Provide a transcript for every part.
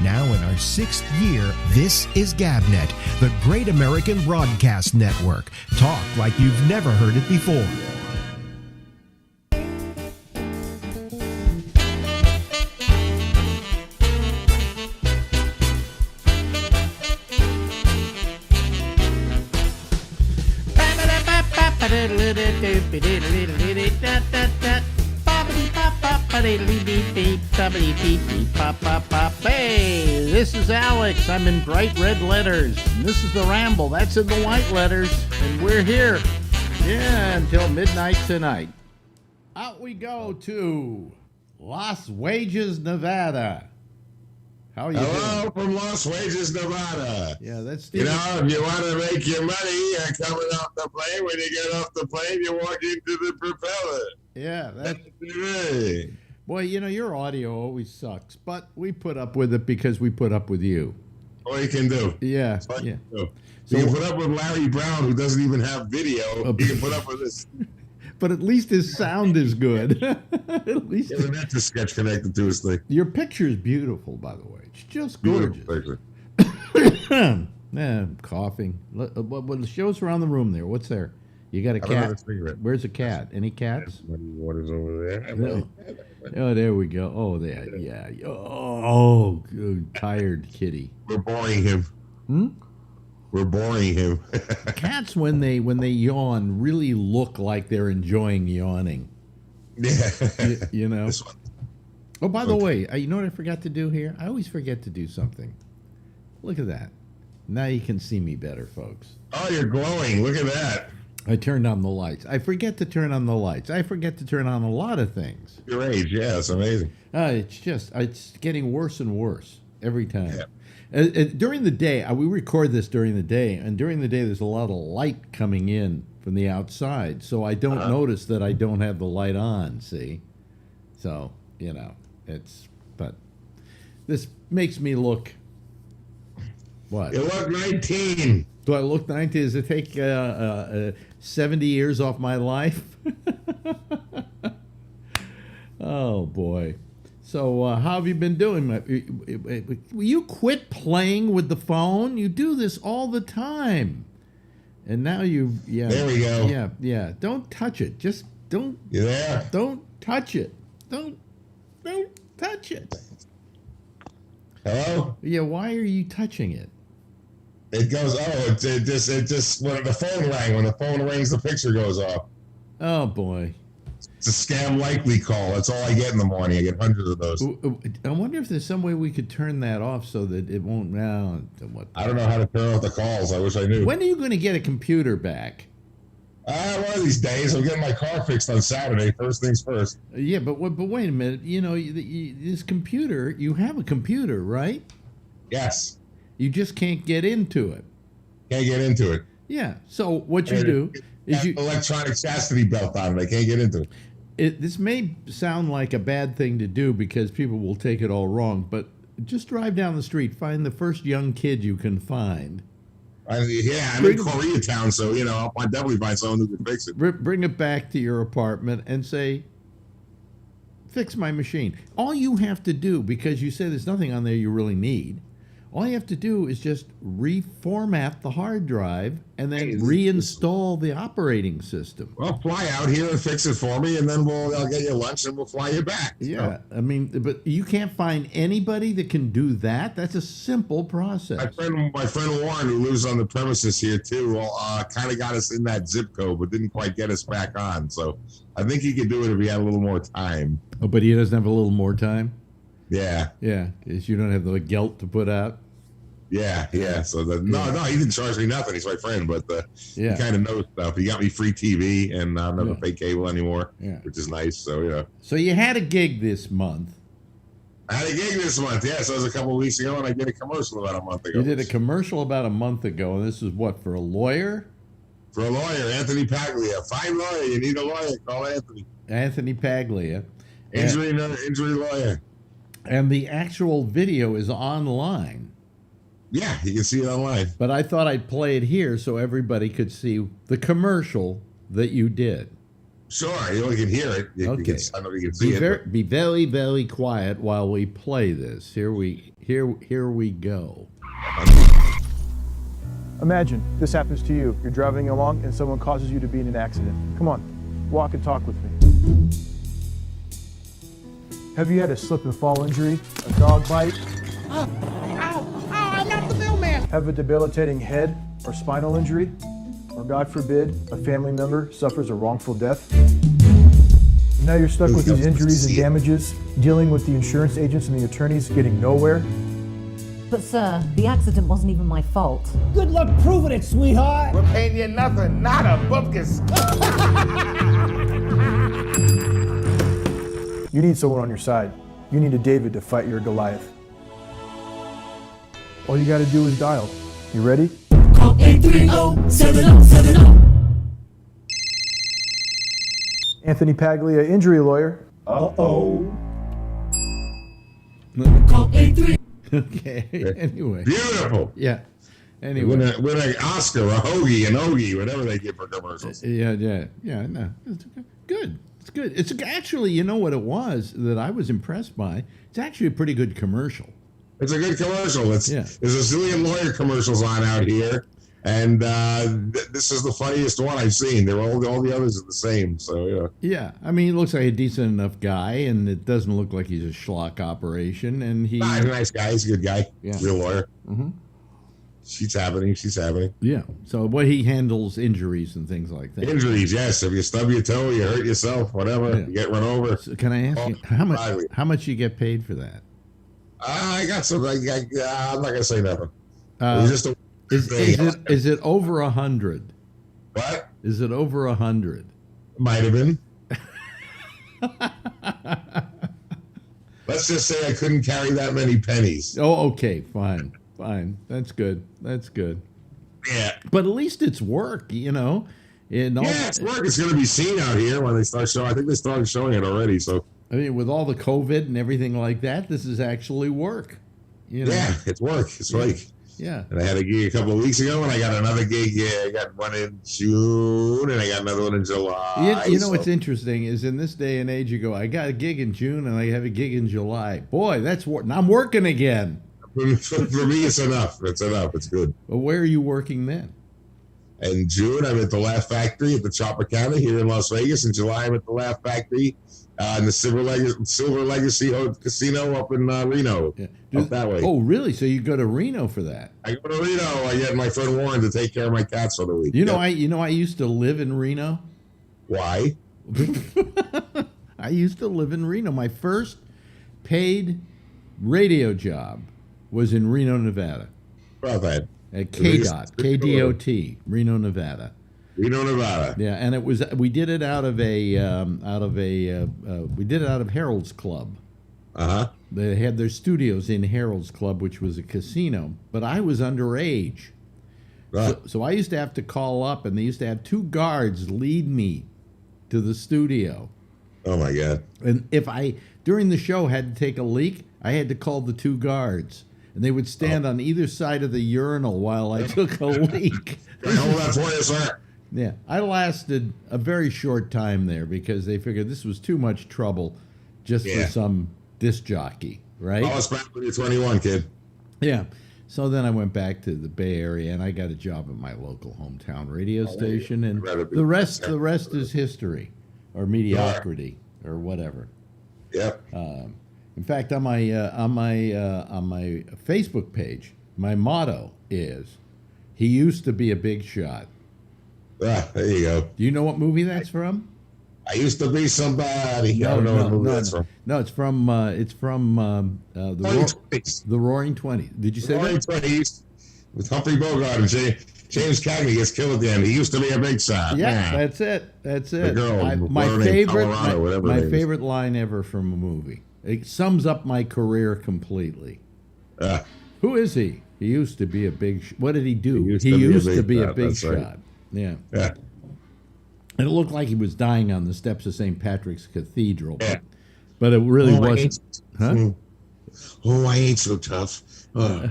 Now in our 6th year, this is GabNet, the Great American Broadcast Network. Talk like you've never heard it before. Hey, this is Alex. I'm in bright red letters. And this is the Ramble. That's in the white letters. And we're here. Yeah, until midnight tonight. Out we go to Las Vegas, Nevada. How are you Hello doing? from Las Vegas, Nevada. Yeah, that's You know, if you want to make your money, you're coming off the plane. When you get off the plane, you walk into the propeller. Yeah, that's Right. boy. You know, your audio always sucks, but we put up with it because we put up with you. All you can do. Yeah, That's all yeah. you can do. You can put up with Larry Brown, who doesn't even have video. You can put up with this. But at least his sound is good. At least Yeah, that's a sketch connected to his thing. your picture is beautiful, by the way. It's just gorgeous. Beautiful picture. I'm coughing. What shows around the room there? What's there? You got a I don't have cat? a cigarette. Where's a cat? Any cats? What is over there? No. Oh, there we go. Oh, there. Yeah. Oh, good. Tired kitty. We're boring him. We're boring him. Cats, when they yawn, really look like they're enjoying yawning. Yeah. You know. This one. Oh, by the way, you know what I forgot to do here? I always forget to do something. Look at that. Now you can see me better, folks. Oh, you're glowing. Look at that. I turned on the lights. I forget to turn on the lights. I forget to turn on a lot of things. Your age, yeah, it's amazing. It's getting worse and worse every time. Yeah. During the day, we record this during the day, and during the day there's a lot of light coming in from the outside, so I don't notice that I don't have the light on, see? So, you know, but this makes me look, what? You look 19. Do I look 90? Does it take 70 years off my life? Oh, boy. So how have you been doing? Will you quit playing with the phone? You do this all the time. And now There we go. Yeah. Don't touch it. Just don't. You there? Don't touch it. Don't touch it. Hello? Yeah, why are you touching it? It goes, it just, when the phone rang, when the phone rings, the picture goes off. Oh, boy. It's a scam likely call. That's all I get in the morning. I get hundreds of those. I wonder if there's some way we could turn that off so that it won't now. I don't know how to turn off the calls. I wish I knew. When are you going to get a computer back? One of these days, I'm getting my car fixed on Saturday. First things first. Yeah, but wait a minute. You know, this computer, you have a computer, right? Yes. You just can't get into it. Can't get into it. Yeah. So what you do is you electronic chastity belt on it. I can't get into it. This may sound like a bad thing to do because people will take it all wrong, but just drive down the street, find the first young kid you can find. I'm in Koreatown, so, you know, I'll definitely find someone who can fix it. Bring it back to your apartment and say, fix my machine. All you have to do, because you say there's nothing on there you really need, all you have to do is just reformat the hard drive and then reinstall the operating system. Well, fly out here and fix it for me, and then I'll get you lunch and we'll fly you back. Yeah, I mean, but you can't find anybody that can do that. That's a simple process. My friend Warren, who lives on the premises here too, kind of got us in that zip code, but didn't quite get us back on. So I think he could do it if he had a little more time. Oh, but he doesn't have a little more time? Yeah. Yeah, because you don't have the gelt to put out? Yeah. So no, he didn't charge me nothing. He's my friend, but he kind of knows stuff. He got me free TV, and I don't have to pay cable anymore, which is nice. So, you know. So you had a gig this month. I had a gig this month, so it was a couple of weeks ago, and I did a commercial about a month ago. You did a commercial about a month ago, and this is what, for a lawyer? For a lawyer, Anthony Paglia. Fine lawyer. You need a lawyer, call Anthony. Anthony Paglia. Injury lawyer. And the actual video is online. Yeah, you can see it online. But I thought I'd play it here so everybody could see the commercial that you did. Sure, you only can hear it. Okay. I don't know if you can see it. Be very, very quiet while we play this. Here we go. Imagine this happens to you. You're driving along and someone causes you to be in an accident. Come on, walk and talk with me. Have you had a slip and fall injury, a dog bite? Ow, I'm not the mailman. Have a debilitating head or spinal injury? Or God forbid, a family member suffers a wrongful death? Now you're stuck with these injuries and damages, dealing with the insurance agents and the attorneys, getting nowhere? But sir, the accident wasn't even my fault. Good luck proving it, sweetheart. We're paying you nothing, not a bupkis. You need someone on your side. You need a David to fight your Goliath. All you gotta do is dial. You ready? Call 830-7070. Anthony Paglia, injury lawyer. Uh-oh. Call 830. Okay. Anyway. Beautiful. Yeah. Anyway. Win an Oscar, a hoagie, an Ogie, whatever they give for commercials. Yeah. No, it's good. It's good. It's actually, you know what it was that I was impressed by? It's actually a pretty good commercial. It's a good commercial. There's a zillion lawyer commercials on out here, and this is the funniest one I've seen. They're all the others are the same. So yeah. Yeah, I mean, he looks like a decent enough guy, and it doesn't look like he's a schlock operation. And he's a nice guy. He's a good guy. Yeah. Real lawyer. Mm-hmm. She's happening. Yeah. So what he handles injuries and things like that. Injuries, yes. If you stub your toe, you hurt yourself, whatever, you get run over. So can I ask you how much you get paid for that? I got something. I'm not gonna say nothing. Is it over 100? What? Is it over 100? Might have been. Let's just say I couldn't carry that many pennies. Oh, okay, fine. That's good. Yeah. But at least it's work, you know. It's work. It's going to be seen out here when they start showing. I think they started showing it already. So I mean, with all the COVID and everything like that, this is actually work. You know? Yeah, it's work. It's like. Yeah. And I had a gig a couple of weeks ago, and I got another gig. Yeah, I got one in June, and I got another one in July. You know what's interesting is in this day and age, you go, I got a gig in June, and I have a gig in July. Boy, that's work. I'm working again. For me, it's enough. It's enough. It's good. Well, where are you working then? In June, I'm at the Laugh Factory at the Chopper County here in Las Vegas. In July, I'm at the Laugh Factory in the Silver Legacy Casino up in Reno, up that way. Oh, really? So you go to Reno for that? I go to Reno. I get my friend Warren to take care of my cats for the week. I used to live in Reno. Why? I used to live in Reno. My first paid radio job was in Reno, Nevada. About that. At KDOT, Reno, Nevada. Reno, Nevada. Yeah, and it was we did it out of Harold's Club. Uh-huh. They had their studios in Harold's Club, which was a casino, but I was underage. So I used to have to call up, and they used to have two guards lead me to the studio. Oh my God. And if I during the show had to take a leak, I had to call the two guards. And they would stand on either side of the urinal while I took a leak. Can I hold that for you, sir? Yeah, I lasted a very short time there because they figured this was too much trouble just for some disc jockey, right? Call us back when you're 21, kid. Yeah. So then I went back to the Bay Area and I got a job at my local hometown radio station, and the rest is history or mediocrity or whatever. Yep. In fact, on my Facebook page, my motto is, "He used to be a big shot." Ah, there you go. Do you know what movie that's from? I used to be somebody. I don't know what movie that's from. No, it's from the Roaring Twenties. Did you say Roaring that? Twenties with Humphrey Bogart and James Cagney gets killed at the end. He used to be a big shot. Yeah, that's it. The girl, my favorite line ever from a movie. It sums up my career completely. Who is he? He used to be a big. What did he do? He used to be a big shot. Right. Yeah. Yeah. And it looked like he was dying on the steps of St. Patrick's Cathedral, but it really wasn't. Huh? I ain't so tough. Mother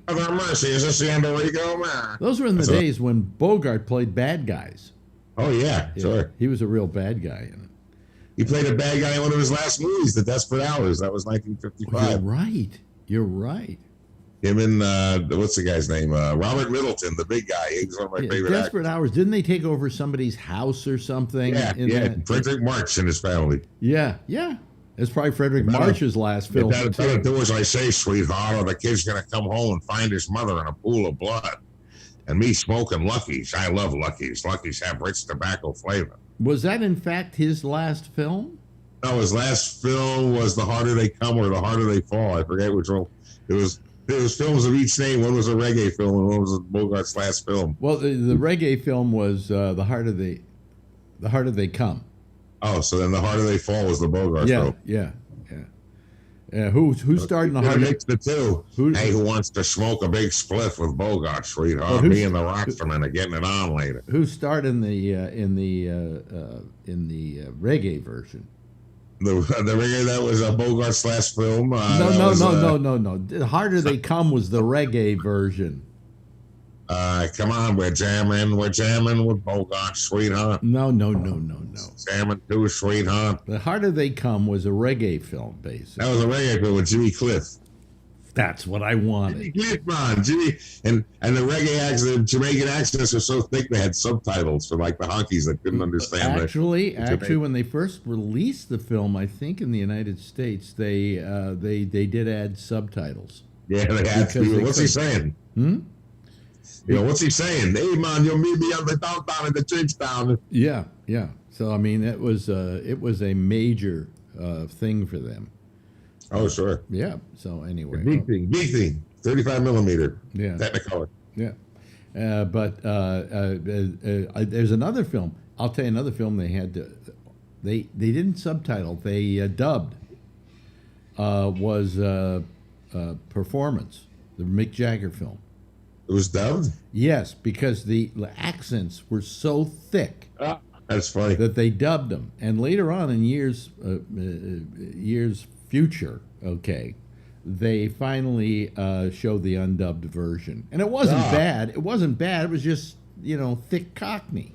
mercy, is this the end of Rico? Those were in the days when Bogart played bad guys. Oh yeah, sure. He was a real bad guy in it. He played a bad guy in one of his last movies, The Desperate Hours. That was 1955. You're right. You're right. Him and what's the guy's name? Robert Middleton, the big guy. He was one of my favorite Desperate actors. Hours. Didn't they take over somebody's house or something? Yeah. Frederick March and his family. Yeah. It's probably Frederick March's last film. Don't do as I say, sweetheart, or the kid's going to come home and find his mother in a pool of blood. And me smoking Luckies. I love Luckies. Luckies have rich tobacco flavor. Was that, in fact, his last film? No, his last film was The Harder They Come or The Harder They Fall. I forget which one. There was films of each name. One was a reggae film and one was Bogart's last film. Well, the reggae film was The Harder They Come. Oh, so then The Harder They Fall was the Bogart film. Yeah. Who starred in The Harder? Mix the two. Hey, who wants to smoke a big spliff with Bogart, sweetheart? Well, Me and the Rocksman are getting it on later. Who starred in the reggae version? The reggae, that was a Bogart's last film. No. The Harder They Come was the reggae version. Come on, we're jamming with Bogart, sweetheart. No. Jamming too, sweetheart. The Harder They Come was a reggae film, basically. That was a reggae film with Jimmy Cliff. That's what I wanted. Jimmy Cliff, Jimmy, and the reggae accents, the Jamaican accents are so thick they had subtitles for like the honkies that couldn't understand. Actually, when they first released the film, I think in the United States, they did add subtitles. Yeah, they had to. What's he saying? What's he saying? Hey man, you'll meet me on the downtown in the Jamestown. Yeah. So I mean, it was a major thing for them. Oh sure. Yeah. So anyway, big thing, 35 millimeter. Yeah. Technicolor. Yeah. But there's another film. I'll tell you another film they had to. They didn't subtitle. They dubbed. Was Performance, the Mick Jagger film. It was dubbed? Yes, because the accents were so thick. That's funny. That they dubbed them. And later on in years future, they finally showed the undubbed version. And it wasn't bad. It wasn't bad. It was just, thick Cockney.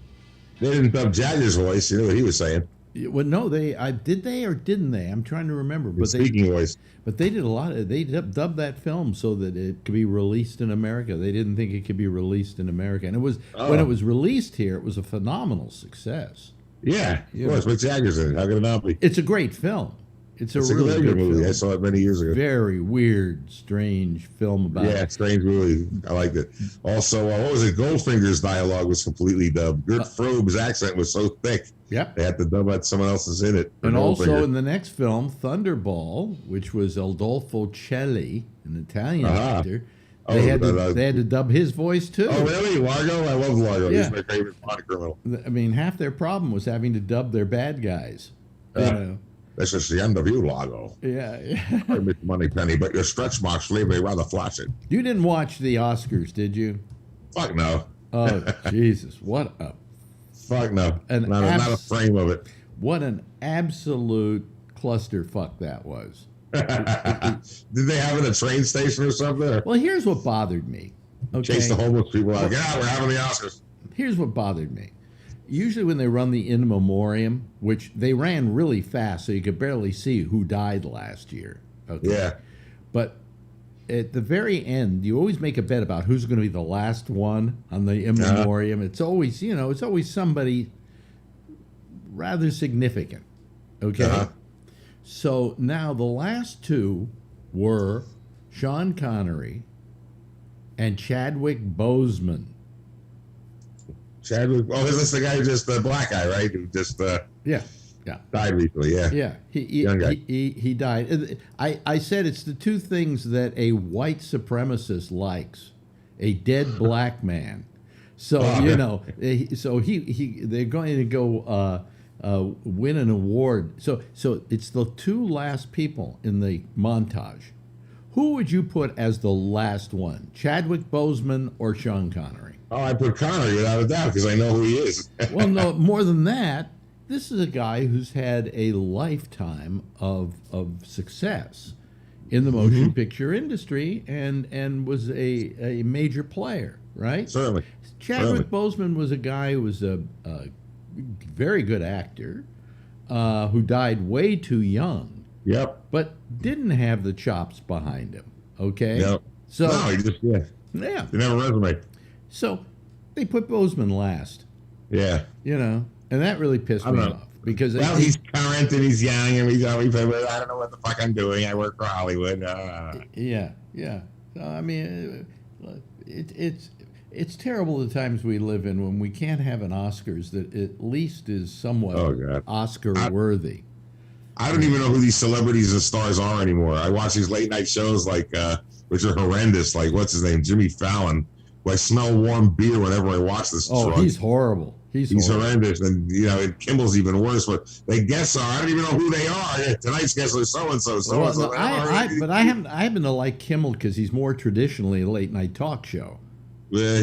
They didn't dub Jagger's voice. You know what he was saying. Well, no, did they or didn't they? I'm trying to remember. But speaking voice. But they did a lot of. They dubbed that film so that it could be released in America. They didn't think it could be released in America, and it was when it was released here. It was a phenomenal success. Yeah, of course. Mick Jagger's in it. How could it not be? It's a great film. It's a really good movie. Film. I saw it many years ago. Very weird, strange film about. Yeah, strange movie. I liked it. Also, what was it? Goldfinger's dialogue was completely dubbed. Gert Frobe's accent was so thick. Yep. They had to dub out someone else's in it. And also in the next film, Thunderball, which was Adolfo Celli, an Italian actor, they had to dub his voice too. Oh, really? Largo? I love Largo. Yeah. He's my favorite Bond criminal. I mean, half their problem was having to dub their bad guys. This is the end of you, Largo. Yeah. I make money, Penny, but your stretch marks leave me rather flaccid. You didn't watch the Oscars, did you? Fuck no. Oh, Jesus. What a... Fuck no. Not a frame of it. What an absolute clusterfuck that was. Did they have it at a train station or something? Well, here's what bothered me. Okay? Chase the homeless people out. Yeah, we're having the Oscars. Here's what bothered me. Usually when they run the in memoriam, which they ran really fast, so you could barely see who died last year. Okay. Yeah. But at the very end, you always make a bet about who's going to be the last one on the in memoriam. It's always, it's always somebody rather significant. Okay. So now the last two were Sean Connery and Chadwick Boseman. Chadwick. Oh, is this the guy who just the black guy, right? Who just died recently? Yeah. Young guy. He died. I said it's the two things that a white supremacist likes: a dead black man. So so they're going to go win an award. So it's the two last people in the montage. Who would you put as the last one? Chadwick Boseman or Sean Connery? Oh, I put Connery without a doubt because I know who he is. Well, no, more than that, this is a guy who's had a lifetime of success in the motion picture industry and was a major player, right? Certainly. Chadwick Boseman was a guy who was very good actor, who died way too young. Yep. But didn't have the chops behind him. Okay. Yep. So no, he just yeah. Didn't have a resume. So they put Boseman last. Yeah. You know, and that really pissed me off because he's current and he's young and he's always. I don't know what the fuck I'm doing. I work for Hollywood. Yeah. So, I mean, it's terrible the times we live in when we can't have an Oscars that at least is somewhat Oscar worthy. I don't even know who these celebrities and stars are anymore. I watch these late night shows which are horrendous. Like what's his name, Jimmy Fallon. Who I smell warm beer whenever I watch this. He's horrible. He's horrendous, and and Kimmel's even worse. But the guests are. I don't even know who they are. Yeah, tonight's guests are so and so. But I happen to like Kimmel because he's more traditionally a late night talk show. Yeah,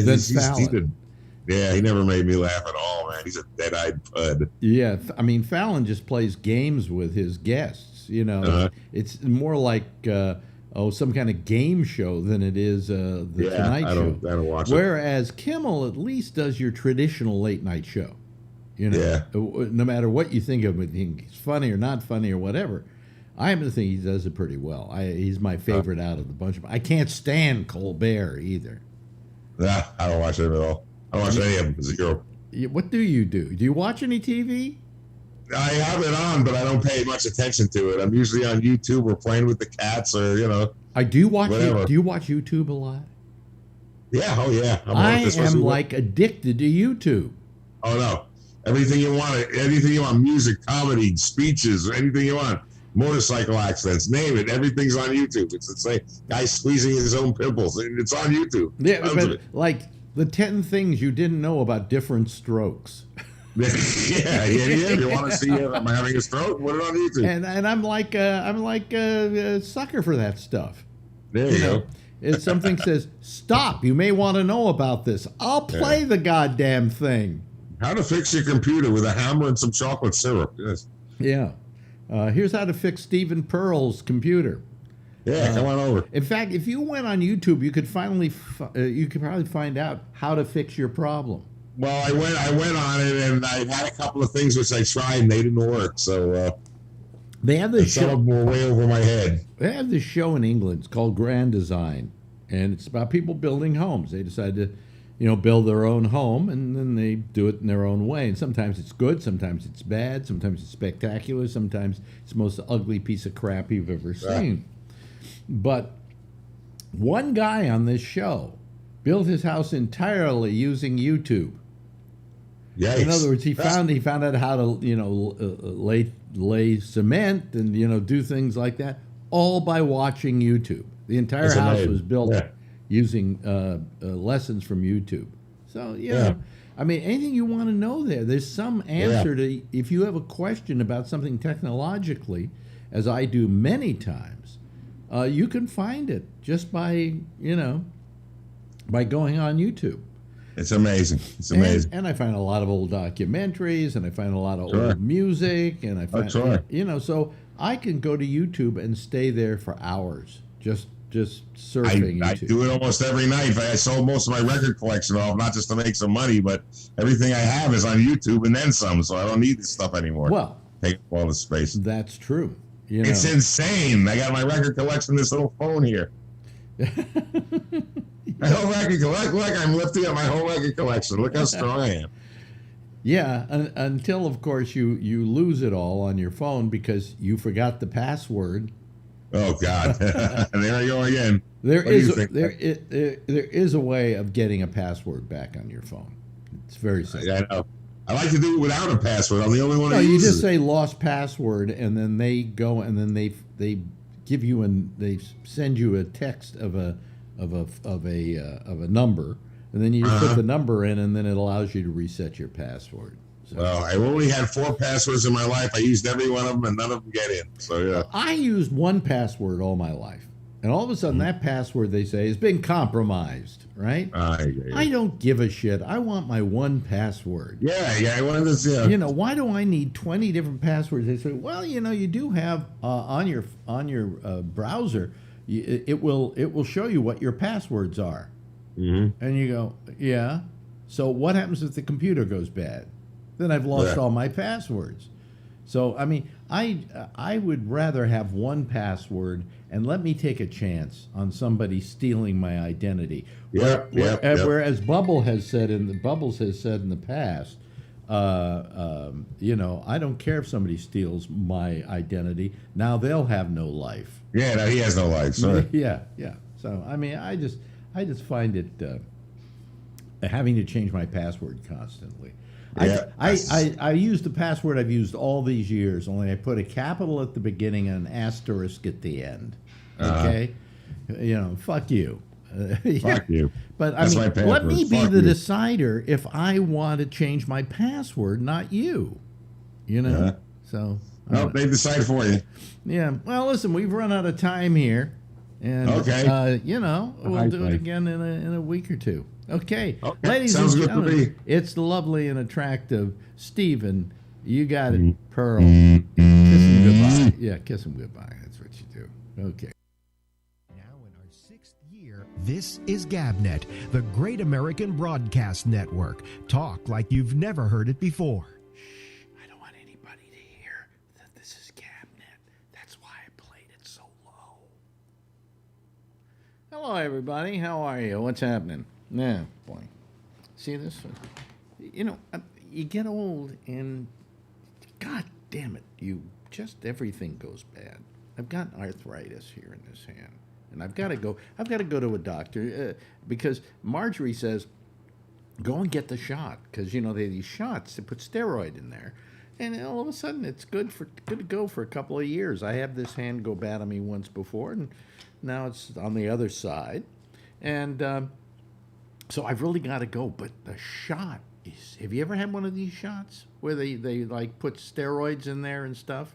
he never made me laugh at all, man. He's a dead-eyed pud. Yeah, I mean Fallon just plays games with his guests. It's more like some kind of game show than it is the Tonight Show. I don't watch Whereas Kimmel at least does your traditional late night show. No matter what you think of it, he's funny or not funny or whatever. I happen to think he does it pretty well. He's my favorite out of the bunch. I can't stand Colbert either. Nah, I don't watch him at all. I don't watch any of them. Zero. What do you do? Do you watch any TV? I have it on, but I don't pay much attention to it. I'm usually on YouTube or playing with the cats or, I do watch whatever. Do you watch YouTube a lot? Yeah, oh yeah. I am like addicted to YouTube. Oh no. Anything you want, music, comedy, speeches, anything you want. Motorcycle accidents, name it. Everything's on YouTube. It's like guy squeezing his own pimples. It's on YouTube. Yeah, but like the 10 things you didn't know about different strokes. yeah. You want to see am I having a stroke? Put it on YouTube. And I'm like a sucker for that stuff. There you go. If something says stop, you may want to know about this. I'll play the goddamn thing. How to fix your computer with a hammer and some chocolate syrup. Yes. Yeah. Here's how to fix Stephen Pearl's computer. Yeah, come on over. In fact, if you went on YouTube, you could probably find out how to fix your problem. Well, I went on it, and I had a couple of things which I tried, and they didn't work. So they have this show. Some of them were way over my head. They have this show in England. It's called Grand Design, and it's about people building homes. They decide to, build their own home, and then they do it in their own way. And sometimes it's good, sometimes it's bad, sometimes it's spectacular, sometimes it's the most ugly piece of crap you've ever seen. But one guy on this show built his house entirely using YouTube. Yikes. In other words, he found out how to lay cement and do things like that, all by watching YouTube. The entire house was built using lessons from YouTube. So I mean, anything you want to know there's some answer to. If you have a question about something technologically, as I do many times, you can find it just by by going on YouTube. It's amazing. It's amazing. And I find a lot of old documentaries, and I find a lot of old music, and I find so I can go to YouTube and stay there for hours, just surfing. I do it almost every night. I sold most of my record collection off, not just to make some money, but everything I have is on YouTube and then some. So I don't need this stuff anymore. Well, take up all the space. That's true. It's insane. I got my record collection in this little phone here. My whole record collection. Look, I'm lifting up my whole record collection. Look how strong I am. Yeah, until of course you lose it all on your phone because you forgot the password. Oh God! There I go again. There is a way of getting a password back on your phone. It's very simple. I know. I like to do it without a password. I'm the only one. No, you just say lost password, and then they go and then they give you they send you a text of a number, and then you just put the number in, and then it allows you to reset your password. So. Well, I only had 4 passwords in my life. I used every one of them, and none of them get in. So yeah, I used one password all my life, and all of a sudden that password they say has been compromised. Right? I don't give a shit. I want my one password. Yeah. I wanted this. Yeah. Why do I need 20 different passwords? They say, well, you do have on your browser. It will show you what your passwords are, and you go, yeah. So what happens if the computer goes bad? then I've lost all my passwords. So, I mean, I would rather have one password and let me take a chance on somebody stealing my identity. Whereas Bubbles has said in the past, you know, I don't care if somebody steals my identity. Now they'll have no life. Yeah, no, he has no life. Sorry. Yeah. So, I mean, I just find it having to change my password constantly. Yeah, I use the password I've used all these years, only I put a capital at the beginning and an asterisk at the end. Okay? You know, fuck you. Fuck you. But I mean, let me be the decider if I want to change my password, not you. You know? Yeah. So. No, they decide for you. Yeah. Well, listen, we've run out of time here. And, you know, we'll do it again in a week or two. Okay. Ladies and gentlemen, it's lovely and attractive. Stephen, you got it. Pearl. Kiss him goodbye. Yeah, kiss him goodbye. That's what you do. Okay. Now in our 6th year, this is GabNet, the Great American Broadcast Network. Talk like you've never heard it before. I don't want anybody to hear that this is GabNet. That's why I played it so low. Hello, everybody. How are you? What's happening? Yeah, boy. See this? You know, you get old and, God damn it, everything goes bad. I've got arthritis here in this hand, and I've got to go to a doctor because Marjorie says, go and get the shot, because, you know, they have these shots to put steroid in there, and all of a sudden it's good to go for a couple of years. I have this hand go bad on me once before, and now it's on the other side, and so I've really got to go. But the shot is, have you ever had one of these shots where they like put steroids in there and stuff?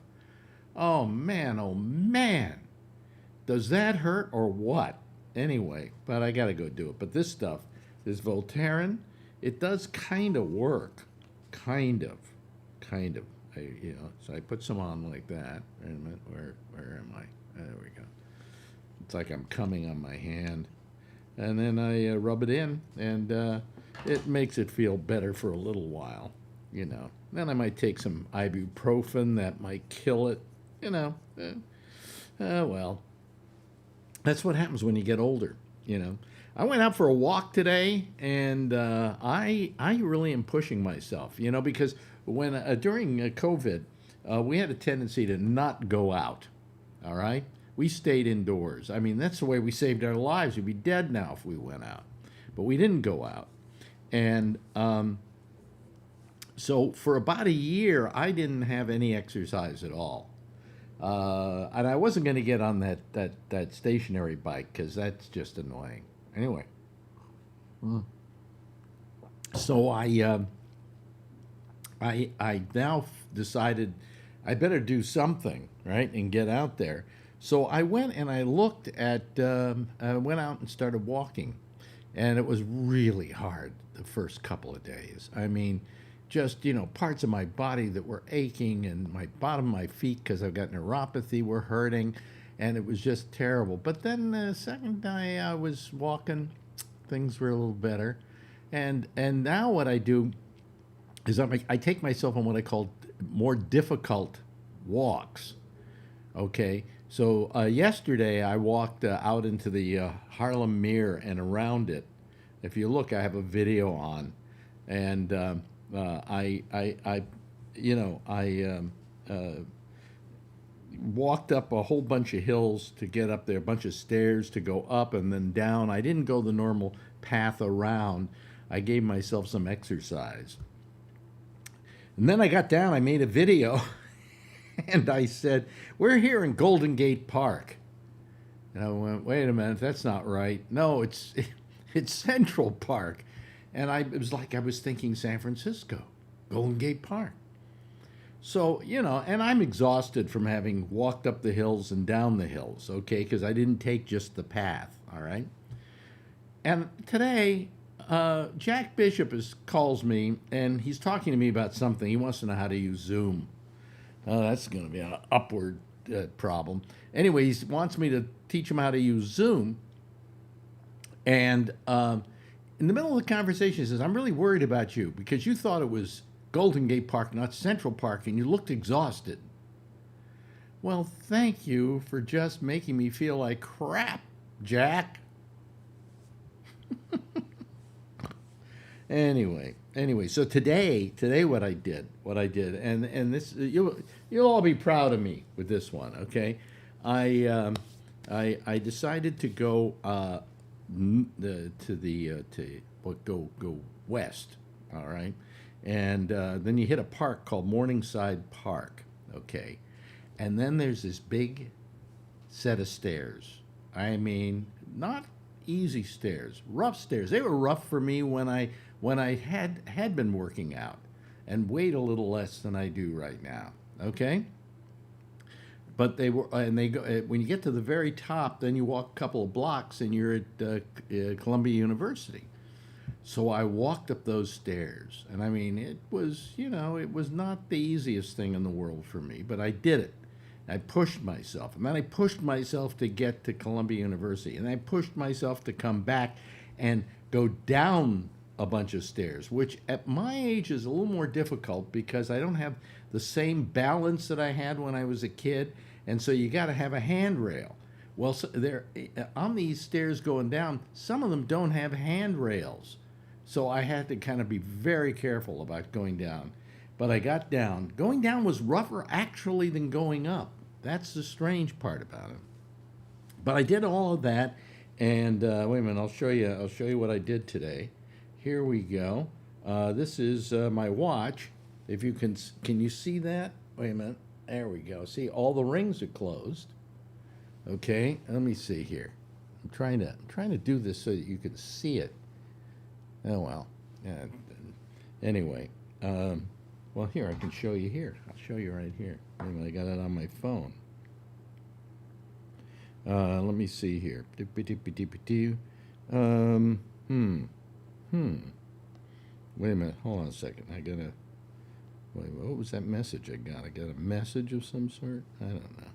Oh man. Does that hurt or what? Anyway, but I got to go do it. But this stuff, this Voltaren, it does kind of work. Kind of. So I put some on like that. Wait a minute, where am I? There we go. It's like I'm coming on my hand. And then I rub it in, and it makes it feel better for a little while, you know. Then I might take some ibuprofen that might kill it, you know. Well, that's what happens when you get older, you know. I went out for a walk today, and I really am pushing myself, you know, because when during COVID, we had a tendency to not go out, all right? We stayed indoors. I mean, that's the way we saved our lives. We'd be dead now if we went out. But we didn't go out. And so for about a year, I didn't have any exercise at all. And I wasn't going to get on that stationary bike because that's just annoying. Anyway. So I now decided I better do something, right, and get out there. So I went and I looked at, went out and started walking, and it was really hard the first couple of days. I mean, just, you know, parts of my body that were aching, and my bottom of my feet, because I've got neuropathy, were hurting, and it was just terrible. But then the second day I was walking, things were a little better. And now what I do is I take myself on what I call more difficult walks, okay? So yesterday I walked out into the Harlem Mere and around it. If you look, I have a video on, and I walked up a whole bunch of hills to get up there, a bunch of stairs to go up and then down. I didn't go the normal path around. I gave myself some exercise. And then I got down, I made a video. And I said, we're here in Golden Gate Park. And I went, wait a minute, that's not right. No, it's Central Park. And it was like I was thinking San Francisco, Golden Gate Park. So, you know, and I'm exhausted from having walked up the hills and down the hills, okay, because I didn't take just the path, all right? And today, Jack Bishop calls me, and he's talking to me about something. He wants to know how to use Zoom. Oh, that's going to be an upward problem. Anyway, he wants me to teach him how to use Zoom. And in the middle of the conversation, he says, I'm really worried about you because you thought it was Golden Gate Park, not Central Park, and you looked exhausted. Well, thank you for just making me feel like crap, Jack. Anyway, so today what I did, and this you'll all be proud of me with this one, okay? I decided to go go west, all right, and then you hit a park called Morningside Park, okay, and then there's this big set of stairs. I mean, not easy stairs, rough stairs. They were rough for me when I had been working out and weighed a little less than I do right now, okay? But they were, and they go, when you get to the very top, then you walk a couple of blocks and you're at Columbia University. So I walked up those stairs, and I mean, it was, it was not the easiest thing in the world for me, but I did it. I pushed myself, and then I pushed myself to get to Columbia University, and I pushed myself to come back and go down a bunch of stairs, which at my age is a little more difficult because I don't have the same balance that I had when I was a kid, and so you got to have a handrail. Well, so there on these stairs going down, some of them don't have handrails, so I had to kind of be very careful about going down. But I got down. Going down was rougher actually than going up. That's the strange part about it. But I did all of that, and wait a minute, I'll show you what I did today. Here we go. This is my watch. If you can you see that? Wait a minute. There we go. See, all the rings are closed. Okay, let me see here. I'm trying to do this so that you can see it. Oh well. Yeah. Anyway, well here I can show you here. I'll show you right here. Anyway, I got it on my phone. Let me see here. Wait a minute. Hold on a second. I gotta. Wait. What was that message I got? I got a message of some sort. I don't know.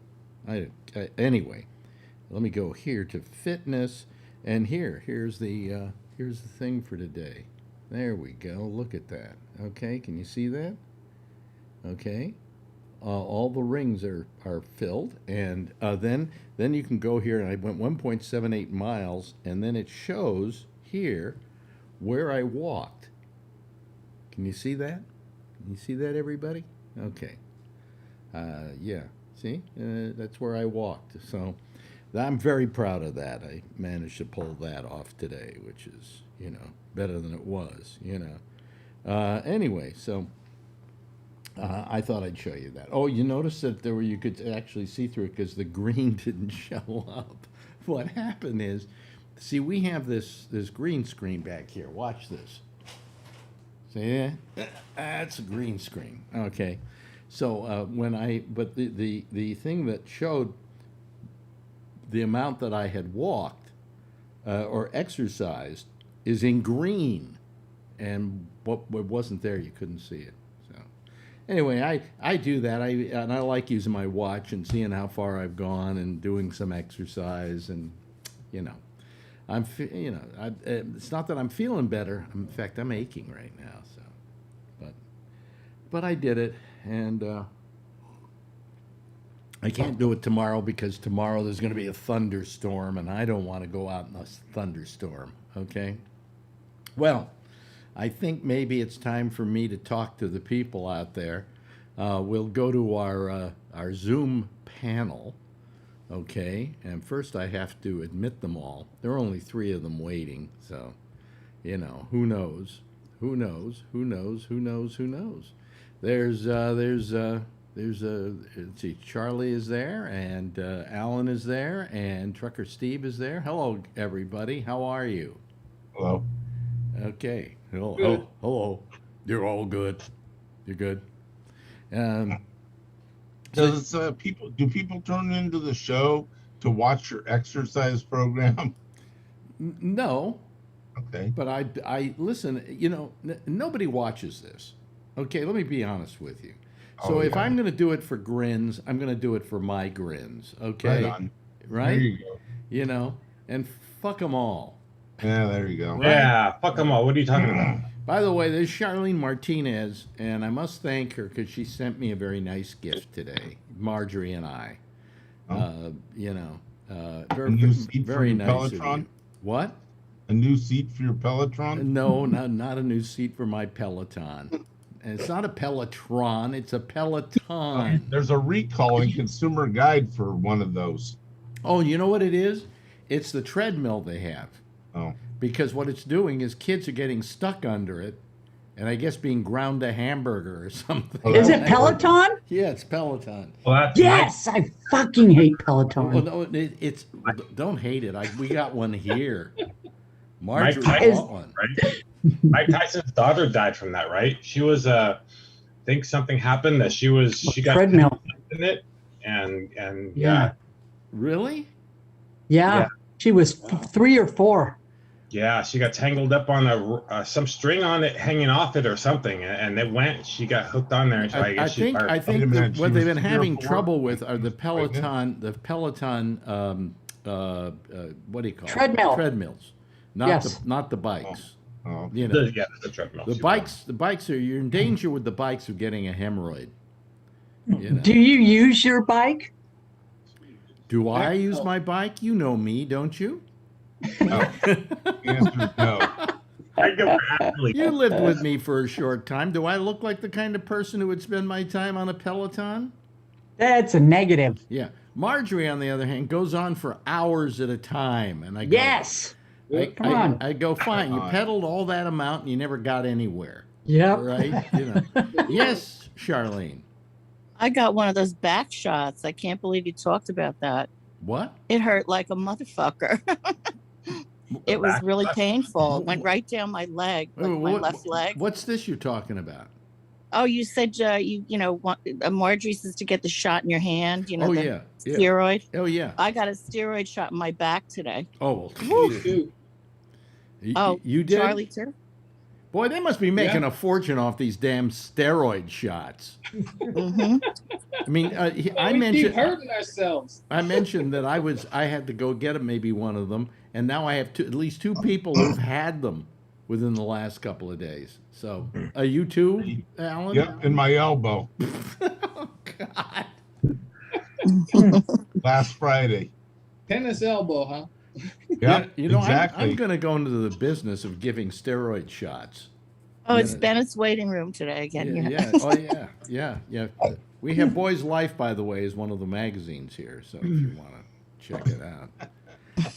Anyway, let me go here to fitness, and here's the thing for today. There we go. Look at that. Okay, can you see that? Okay, all the rings are filled, and then you can go here, and I went 1.78 miles, and then it shows here where I walked. Can you see that? Can you see that, everybody? Okay. Yeah. See, that's where I walked. So I'm very proud of that. I managed to pull that off today, which is, better than it was, Anyway, so I thought I'd show you that. Oh, you noticed that you could actually see through it because the green didn't show up. What happened is, see, we have this green screen back here. Watch this. See that? That's a green screen. Okay. So but the thing that showed the amount that I had walked or exercised is in green, and what wasn't there, you couldn't see it. So anyway, I do that. I like using my watch and seeing how far I've gone and doing some exercise, and it's not that I'm feeling better. In fact, I'm aching right now. So, but I did it. And I can't do it tomorrow because tomorrow there's going to be a thunderstorm, and I don't want to go out in a thunderstorm, okay? Well, I think maybe it's time for me to talk to the people out there. We'll go to our Zoom panel, okay? And first I have to admit them all. There are only 3 of them waiting, so, who knows? Who knows? Who knows? Who knows? Who knows? There's let's see, Charlie is there, and Alan is there, and Trucker Steve is there. Hello, everybody. How are you? Hello. Okay. Hello. Hello. You're all good. You're good. Do people turn into the show to watch your exercise program? No. Okay. But I listen. Nobody watches this. Okay, let me be honest with you. So if I'm going to do it for grins, I'm going to do it for my grins. Okay, right on. Right? There you go. And fuck them all. Yeah, there you go. Yeah, fuck them all. What are you talking about? By the way, there's Charlene Martinez, and I must thank her because she sent me a very nice gift today. Marjorie and I. A new seat for very your nice of Peloton? you. What? A new seat for your Peloton? No, not a new seat for my Peloton. And it's not a Pelotron, it's a Peloton. There's a recall in Consumer Guide for one of those. Oh, you know what it is? It's the treadmill they have. Oh. Because what it's doing is kids are getting stuck under it, and I guess being ground to hamburger or something. Is it Peloton? Yeah, it's Peloton. Well, Yes, I fucking hate Peloton. Well, no, it's don't hate it. We got one here. Marjorie Tyson, bought one. Right? Mike Tyson's daughter died from that, right? She was, I think something happened that she got treadmill in it, and yeah. Really? Yeah. She was 3 or 4. Yeah, she got tangled up on some string on it, hanging off it or something, and it went. She got hooked on there. So I think what they've been having trouble with are the Peloton, what do you call Treadmill. it? Treadmills, not Yes. the bikes. Oh. You know, the treadmill. the bikes are, you're in danger with the bikes of getting a hemorrhoid. You know? Do you use your bike? Do I use my bike? You know me, don't you? No. The answer is no. You lived with me for a short time. Do I look like the kind of person who would spend my time on a Peloton? That's a negative. Yeah. Marjorie, on the other hand, goes on for hours at a time. And I go, Yes. Come on. I go, fine. You pedaled all that amount and you never got anywhere. Yep. Right? You know. Yes, Charlene. I got one of those back shots. I can't believe you talked about that. What? It hurt like a motherfucker. It was really painful. It went right down my leg, like my left leg. What's this you're talking about? Oh, you said Marjorie says to get the shot in your hand. You know, Oh, the yeah. steroid. Oh, yeah. I got a steroid shot in my back today. Oh, well, you did? Charlie too. Boy, they must be making a fortune off these damn steroid shots. Mm-hmm. I mean, I we mentioned keep hurting ourselves. I mentioned that I had to go get maybe one of them, and now I have at least 2 people who've had them within the last couple of days. So, you too, Alan? Yep, in my elbow. Oh God! Last Friday. Tennis elbow, huh? Yeah, you know, exactly. I'm going to go into the business of giving steroid shots. Oh, it's Bennett's waiting room today again. Yeah. Oh, yeah. We have Boys Life, by the way, is one of the magazines here. So if you want to check it out,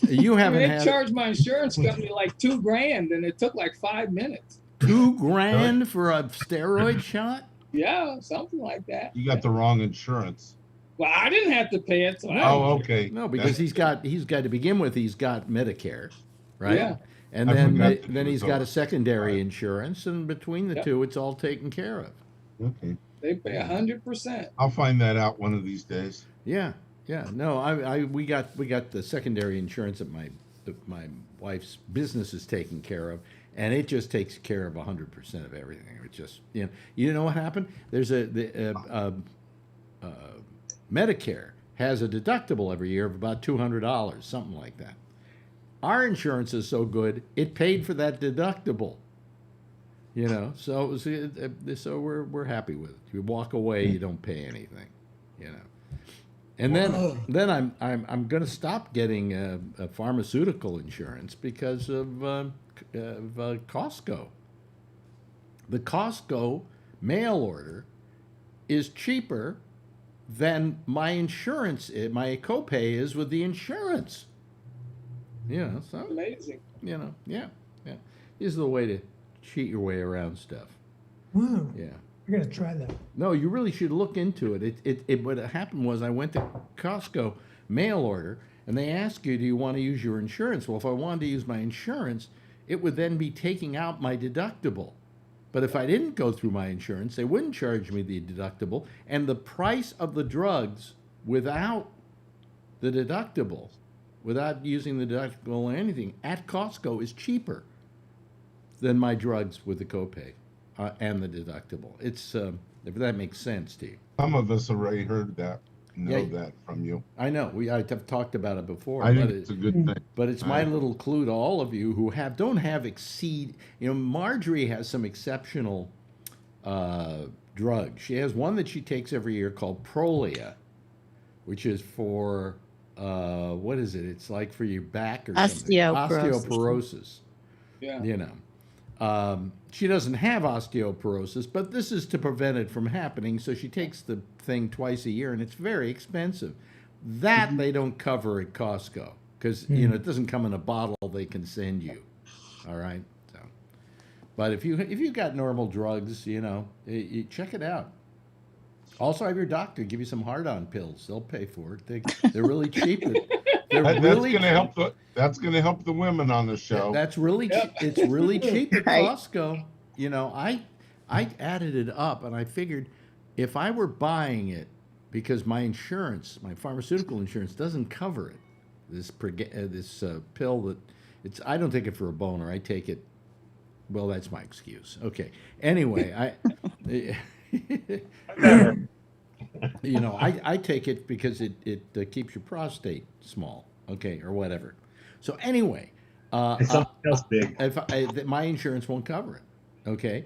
you haven't They had charged my insurance company like $2,000, and it took like 5 minutes. $2,000 for a steroid shot. Yeah, something like that. You got the wrong insurance. Well, I didn't have to pay it. So Okay. No, because he's got to begin with. He's got Medicare, right? Yeah. And then he's got a secondary insurance, and between the two, it's all taken care of. Okay. They pay 100%. I'll find that out one of these days. Yeah. No, we got the secondary insurance that my wife's business is taking care of, and it just takes care of 100% of everything. It just you know what happened? There's Medicare has a deductible every year of about $200, something like that. Our insurance is so good, it paid for that deductible. You know, so so we're happy with it. You walk away, you don't pay anything. You know, and then I'm going to stop getting a pharmaceutical insurance because of Costco. The Costco mail order is cheaper than my insurance, my copay is with the insurance. So amazing. Yeah. This is the way to cheat your way around stuff. Wow. Yeah. You're gonna try that. No, you really should look into it. What happened was I went to Costco mail order, and they ask you, do you want to use your insurance? Well, if I wanted to use my insurance, it would then be taking out my deductible. But if I didn't go through my insurance, they wouldn't charge me the deductible, and the price of the drugs without the deductible, without using the deductible or anything, at Costco is cheaper than my drugs with the copay and the deductible. It's if that makes sense to you. Some of us already heard that. know that from you. I know. I've talked about it before. I think it's a good thing. But it's my little clue to all of you who don't have Marjorie has some exceptional drugs. She has one that she takes every year called Prolia, which is for what is it? It's like for your back or something. Osteoporosis. Yeah. She doesn't have osteoporosis, but this is to prevent it from happening. So she takes the thing twice a year, and it's very expensive. That they don't cover at Costco because it doesn't come in a bottle they can send you. All right. So, but if you got normal drugs, you check it out. Also, have your doctor give you some hard-on pills. They'll pay for it. They're really cheap. That's going to help the women on the show. That's really it's really cheap at Costco. I added it up and I figured if I were buying it because my pharmaceutical insurance doesn't cover it, this pill that I don't take it for a boner. I take it. Well, that's my excuse. Okay. Anyway, I take it because it keeps your prostate small, okay, or whatever. So anyway, it's something else big. My insurance won't cover it, okay.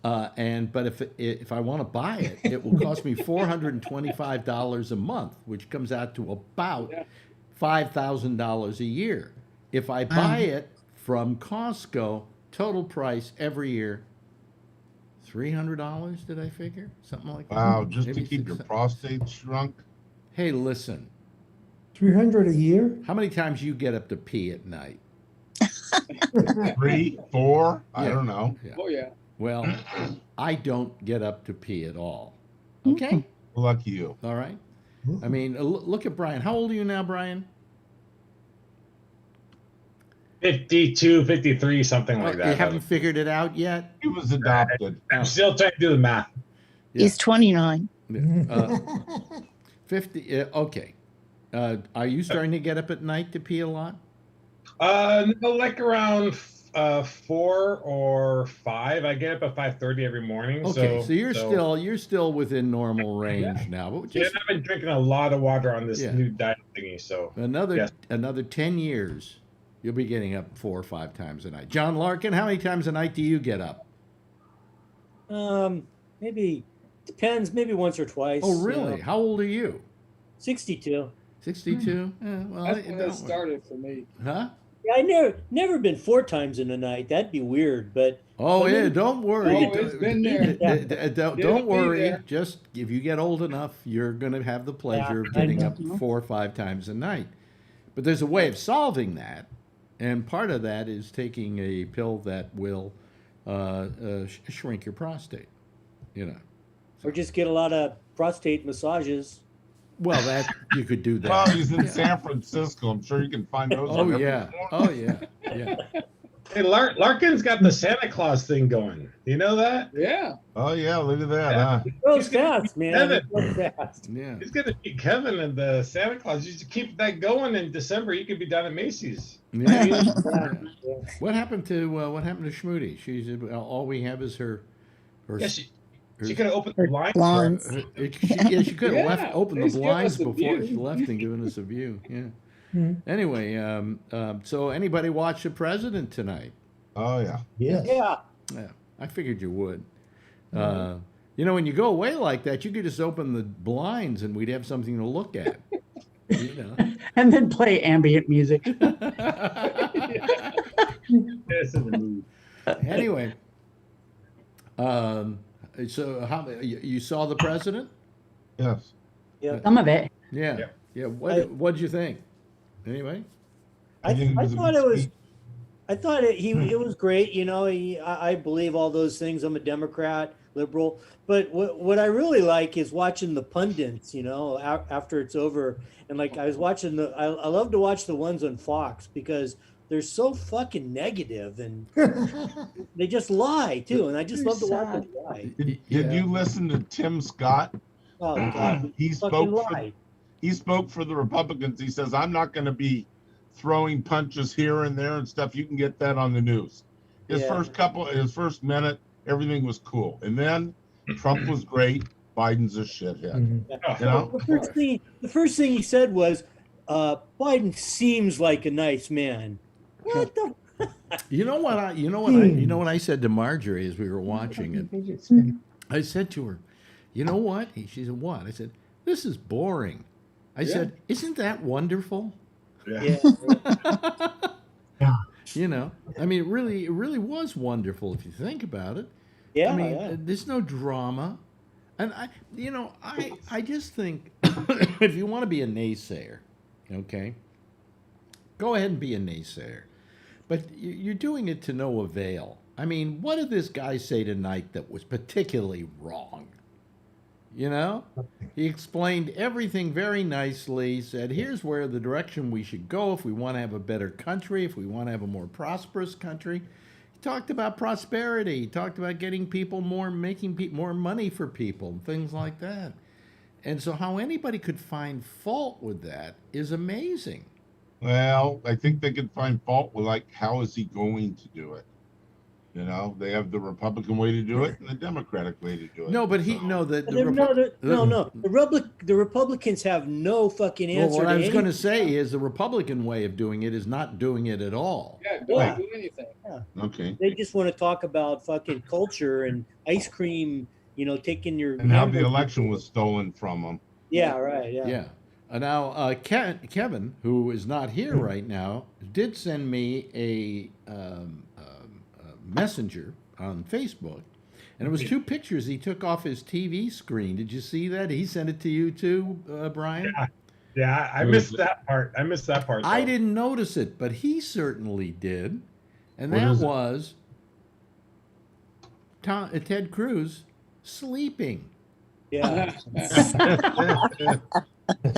But if I want to buy it, it will cost me $425 a month, which comes out to about $5,000 a year. If I buy it from Costco, total price every year. $300, did I figure? Something like that. Wow, just to keep your prostate shrunk? Hey, listen. $300 a year? How many times you get up to pee at night? 3, 4? I don't know. Yeah. Oh, yeah. Well, I don't get up to pee at all. Okay? Lucky you. All right? I mean, look at Brian. How old are you now, Brian? 52, 53, something like that. You haven't figured it out yet? He was adopted. I'm still trying to do the math. Yeah. He's 29. 50. Okay. Are you starting to get up at night to pee a lot? No, like around 4 or 5. I get up at 5:30 every morning. Okay, so you're still within normal range now. But I've been drinking a lot of water on this new diet thingy. So another 10 years. You'll be getting up 4 or 5 times a night. John Larkin, how many times a night do you get up? Maybe depends. Maybe once or twice. Oh, really? How old are you? 62. 62? Well, that's when it started for me. Huh? Yeah, I never been 4 times in a night. That'd be weird, but. Don't worry. Oh, it's been there. Don't worry. Just if you get old enough, you're going to have the pleasure of getting up 4 or 5 times a night. But there's a way of solving that. And part of that is taking a pill that will shrink your prostate, Or just get a lot of prostate massages. Well, that you could do that. Well, he's in San Francisco. I'm sure you can find those. Oh yeah. Hey, Larkin's got the Santa Claus thing going. Do you know that? Yeah. Oh yeah, look at that, huh? It goes fast, man. It goes fast. Yeah. He's gonna be Kevin and the Santa Claus. You should keep that going in December. You could be down at Macy's. Yeah. What happened to Schmoody? She's all we have is her. Yeah, she could have opened the blinds. She could have opened the blinds before she left and given us a view. Yeah. Anyway, so anybody watch The President tonight? Oh yeah. Yeah. I figured you would. When you go away like that, you could just open the blinds and we'd have something to look at. And then play ambient music. Anyway, so how you saw The President? Yes. Yeah. Some of it. Yeah. What'd you think? Anyway, I thought it was. I thought it was great. I believe all those things. I'm a Democrat, liberal, but what I really like is watching the pundits. After it's over, and like I was watching I love to watch the ones on Fox because they're so fucking negative and they just lie too, and I just love to watch them lie. Did you listen to Tim Scott? Oh God, he spoke for the Republicans. He says, "I'm not going to be throwing punches here and there and stuff. You can get that on the news." His first minute, everything was cool, and then Trump was great. Biden's a shithead. Mm-hmm. You know, the first thing he said was, Biden seems like a nice man. What the? You know what I said to Marjorie as we were watching it. I said to her, "You know what?" She said, "What?" I said, "This is boring." I said, "Isn't that wonderful?" Yeah. You know, I mean, it really was wonderful if you think about it. Yeah. I mean, there's no drama, and I just think if you want to be a naysayer, okay, go ahead and be a naysayer, but you're doing it to no avail. I mean, what did this guy say tonight that was particularly wrong? You know, he explained everything very nicely, said, here's where the direction we should go if we want to have a better country, if we want to have a more prosperous country. He talked about prosperity. He talked about getting people making more money for people, and things like that. And so how anybody could find fault with that is amazing. Well, I think they could find fault with, like, how is he going to do it? You know, they have the Republican way to do it and the Democratic way to do it. No, but the Republicans have no fucking answer. Well, what I was going to say is the Republican way of doing it is not doing it at all. Yeah, don't do anything. Yeah. Okay. They just want to talk about fucking culture and ice cream. You know, taking your and how the election was stolen from them. Yeah. Right. Yeah. Yeah. Now, Kevin, who is not here right now, did send me a messenger on Facebook, and it was 2 pictures he took off his TV screen. Did you see that? He sent it to you too, Brian? Yeah, I missed that part. I didn't notice it, but he certainly did, and that was Ted Cruz sleeping. Yeah. That's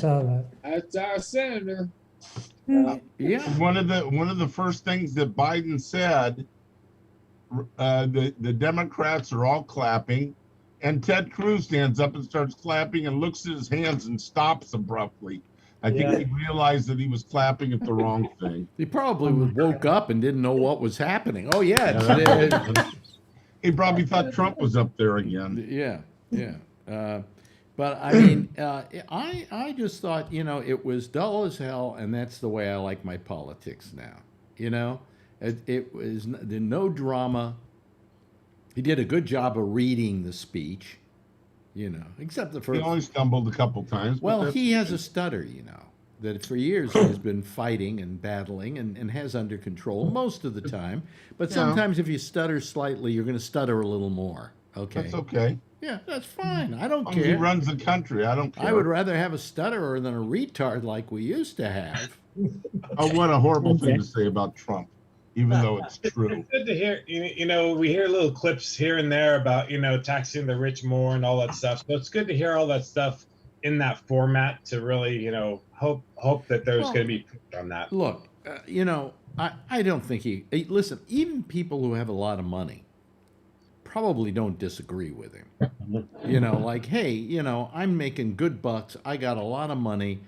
all that. That's our senator. Yeah. One of the first things that Biden said, the Democrats are all clapping, and Ted Cruz stands up and starts clapping and looks at his hands and stops abruptly. I think he realized that he was clapping at the wrong thing. He probably woke up and didn't know what was happening. Oh yeah, he probably thought Trump was up there again. Yeah. But I mean, I just thought, it was dull as hell, and that's the way I like my politics now. It was no drama. He did a good job of reading the speech, except the first. He only stumbled a couple times. Well, he has a stutter, that for years he's been fighting and battling and has under control most of the time. But sometimes if you stutter slightly, you're going to stutter a little more. Okay. That's okay. Yeah, that's fine. I don't care. He runs the country. I don't care. I would rather have a stutterer than a retard like we used to have. Oh, what a horrible thing to say about Trump, even though it's true. It's good to hear. We hear little clips here and there about taxing the rich more and all that stuff. So it's good to hear all that stuff in that format to really hope that there's going to be on that. Look, I don't think listen. Even people who have a lot of money probably don't disagree with him. Like, hey, I'm making good bucks. I got a lot of money.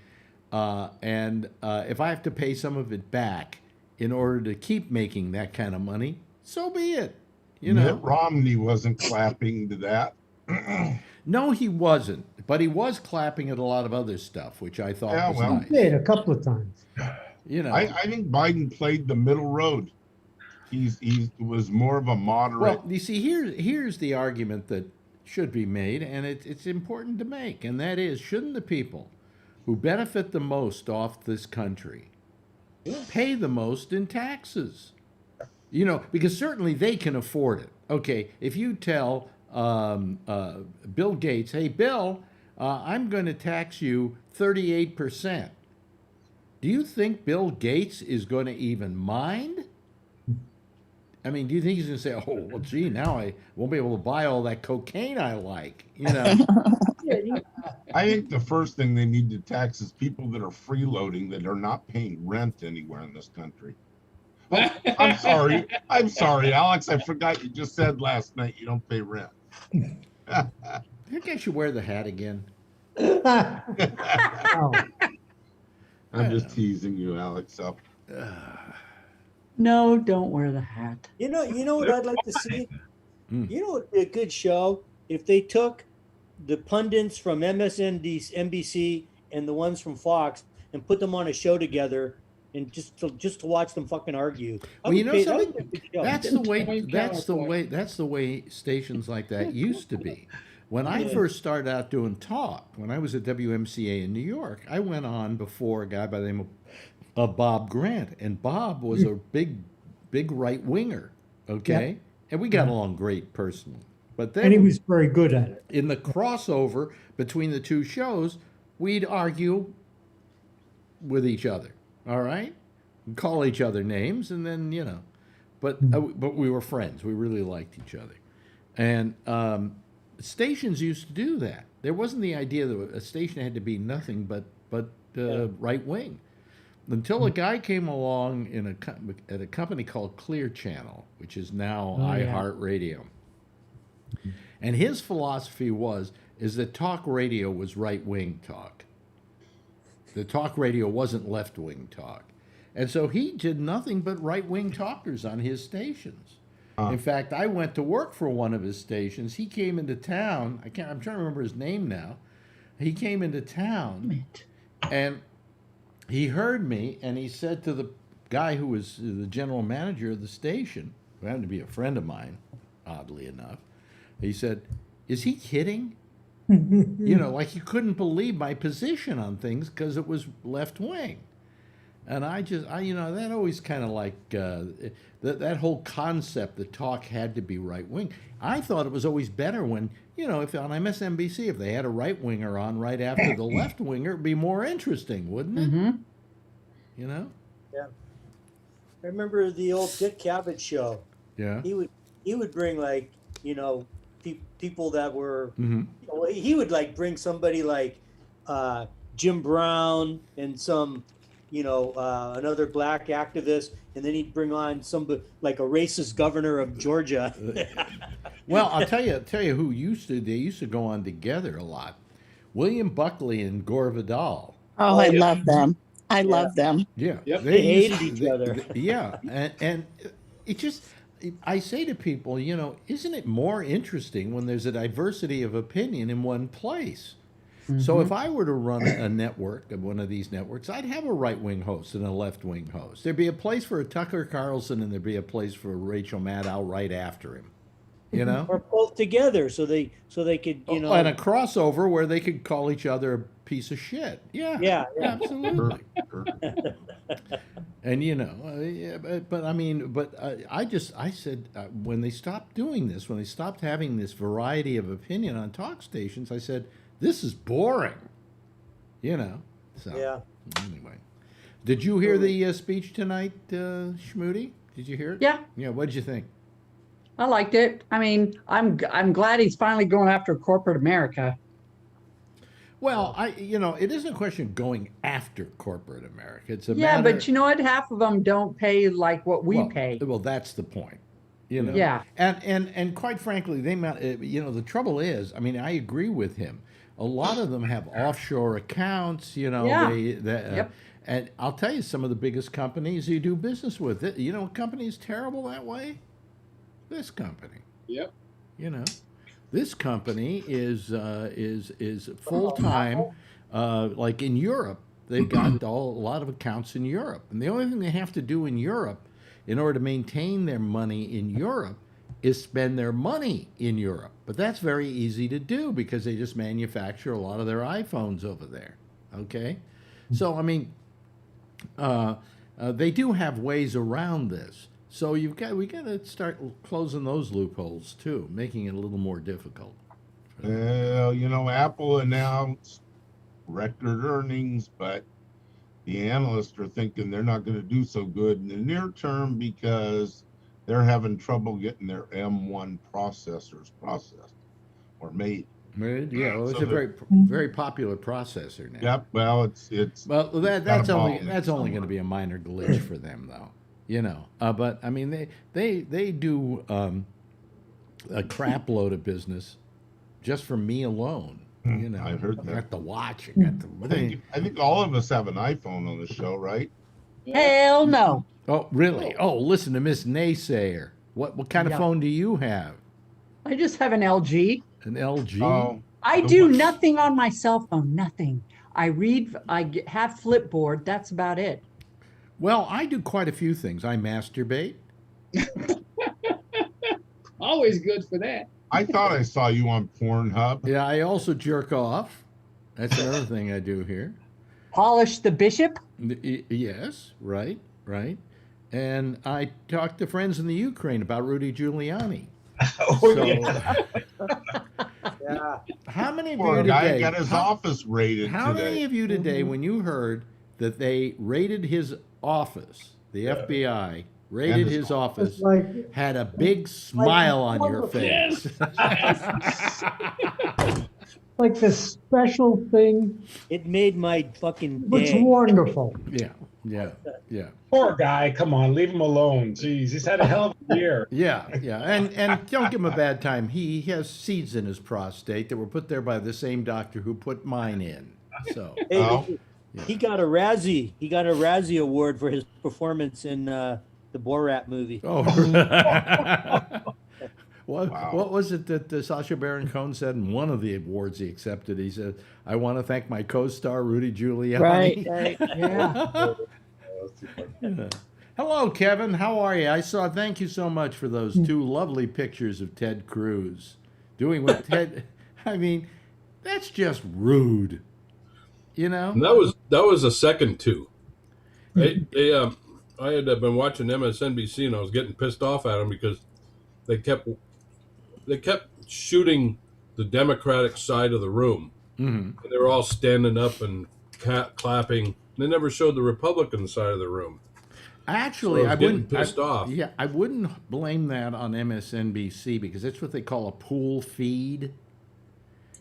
And if I have to pay some of it back in order to keep making that kind of money, so be it. Mitt Romney wasn't clapping to that. No, he wasn't. But he was clapping at a lot of other stuff, which I thought was nice. He did a couple of times. I think Biden played the middle road. He was more of a moderate. Well, you see, here's the argument that should be made, and it's important to make, and that is, shouldn't the people who benefit the most off this country pay the most in taxes? Because certainly they can afford it. Okay, if you tell Bill Gates, hey, Bill, I'm going to tax you 38%. Do you think Bill Gates is going to even mind? I mean, do you think he's going to say, oh, well, gee, now I won't be able to buy all that cocaine I like, I think the first thing they need to tax is people that are freeloading, that are not paying rent anywhere in this country. Oh, I'm sorry, Alex. I forgot you just said last night you don't pay rent. I think I should wear the hat again. I'm just teasing you, Alex. Up. No, don't wear the hat. You know what I'd like to see? You know what would be a good show? If they took the pundits from MSNBC, NBC, and the ones from Fox, and put them on a show together, and just to watch them fucking argue. Well, you know something? That's the way stations like that used to be. When I first started out doing talk, when I was at WMCA in New York, I went on before a guy by the name of Bob Grant, and Bob was a big right winger. Okay, Yep. and we got along great personally. But then, And he was very good at it. in the crossover between the two shows, we'd argue with each other. All right, we'd call each other names, and then but we were friends. We really liked each other, and stations used to do that. There wasn't the idea that a station had to be nothing but right wing. Until a guy came along at a company called Clear Channel, which is now iHeartRadio. And his philosophy is that talk radio was right-wing talk. The talk radio wasn't left-wing talk. And so he did nothing but right-wing talkers on his stations. In fact, I went to work for one of his stations. He came into town. I'm trying to remember his name now. He came into town, and he heard me, and he said to the guy who was the general manager of the station, who happened to be a friend of mine, oddly enough, he said, "Is he kidding?" Like he couldn't believe my position on things because it was left wing. And I that always kind of like that whole concept that talk had to be right wing. I thought it was always better when, if on MSNBC, if they had a right winger on right after the left winger, it'd be more interesting, wouldn't it? Mm-hmm. Yeah. I remember the old Dick Cavett show. Yeah. He would bring people that were. Mm-hmm. He would bring somebody like Jim Brown and some. Another black activist, and then he'd bring on somebody like a racist governor of Georgia. Well, I'll tell you who they used to go on together a lot. William Buckley and Gore Vidal. Oh, I love them. I love them. Yeah. Yep. They hated each other. Yeah. And it just, I say to people, isn't it more interesting when there's a diversity of opinion in one place? So if I were to run a network, one of these networks, I'd have a right-wing host and a left-wing host. There'd be a place for a Tucker Carlson, and there'd be a place for a Rachel Maddow right after him. Or both together, so they could, and a crossover where they could call each other a piece of shit. Yeah. Absolutely. And I said when they stopped doing this, when they stopped having this variety of opinion on talk stations, I said, this is boring, So anyway, did you hear the speech tonight, Schmoody? Did you hear it? Yeah. Yeah. What did you think? I liked it. I mean, I'm glad he's finally going after corporate America. Well, it isn't a question of going after corporate America. It's a matter. But what? Half of them don't pay like what we pay. Well, that's the point. Yeah. And quite frankly, the trouble is, I agree with him. A lot of them have offshore accounts, Yep. And I'll tell you, some of the biggest companies you do business with, what company is terrible that way? This company. Yep. This company is full time. Like in Europe, they've got a lot of accounts in Europe, and the only thing they have to do in Europe, in order to maintain their money in Europe, is spend their money in Europe. But that's very easy to do because they just manufacture a lot of their iPhones over there. Okay? So, they do have ways around this. So we got to start closing those loopholes too, making it a little more difficult. Well, Apple announced record earnings, but the analysts are thinking they're not going to do so good in the near term because they're having trouble getting their M1 processors processed or made. Yeah, well, it's a very popular processor now. Yep. Well, it's that's only going to be a minor glitch for them, though. But they do a crap load of business just for me alone. I've heard that. I got the watch. I got the. I think all of us have an iPhone on the show, right? Hell no. Oh, really? Oh, listen to Miss Naysayer. What kind of phone do you have? I just have an LG. An LG? Oh. I do nothing on my cell phone. Nothing. I read. Have Flipboard. That's about it. Well, I do quite a few things. I masturbate. Always good for that. I thought I saw you on Pornhub. Yeah, I also jerk off. That's another thing I do here. Polish the bishop? Yes, right. And I talk to friends in the Ukraine about Rudy Giuliani. Yeah. How many of Poor you guy today got his office raided How today. many of you today, when you heard that they raided his office, the FBI raided his office, had a big smile on your face? Like this special thing. It made my fucking It's day. wonderful. Yeah. Poor guy. Come on, leave him alone. Jeez, he's had a hell of a year. Yeah. And don't give him a bad time. He has seeds in his prostate that were put there by the same doctor who put mine in. So Hey, he got a Razzie. He got a Razzie award for his performance in the Borat movie. Oh. What was it that Sacha Baron Cohen said in one of the awards he accepted? He said, "I want to thank my co-star Rudy Giuliani." Right. Yeah. Yeah. Hello, Kevin. How are you? Thank you so much for those two lovely pictures of Ted Cruz doing what Ted. I mean, that's just rude. You know. And that was a second two. I had been watching MSNBC and I was getting pissed off at them because they kept shooting the Democratic side of the room. Mm-hmm. And they were all standing up and clapping. They never showed the Republican side of the room. Actually, so I wouldn't pissed off. Yeah, I wouldn't blame that on MSNBC because that's what they call a pool feed.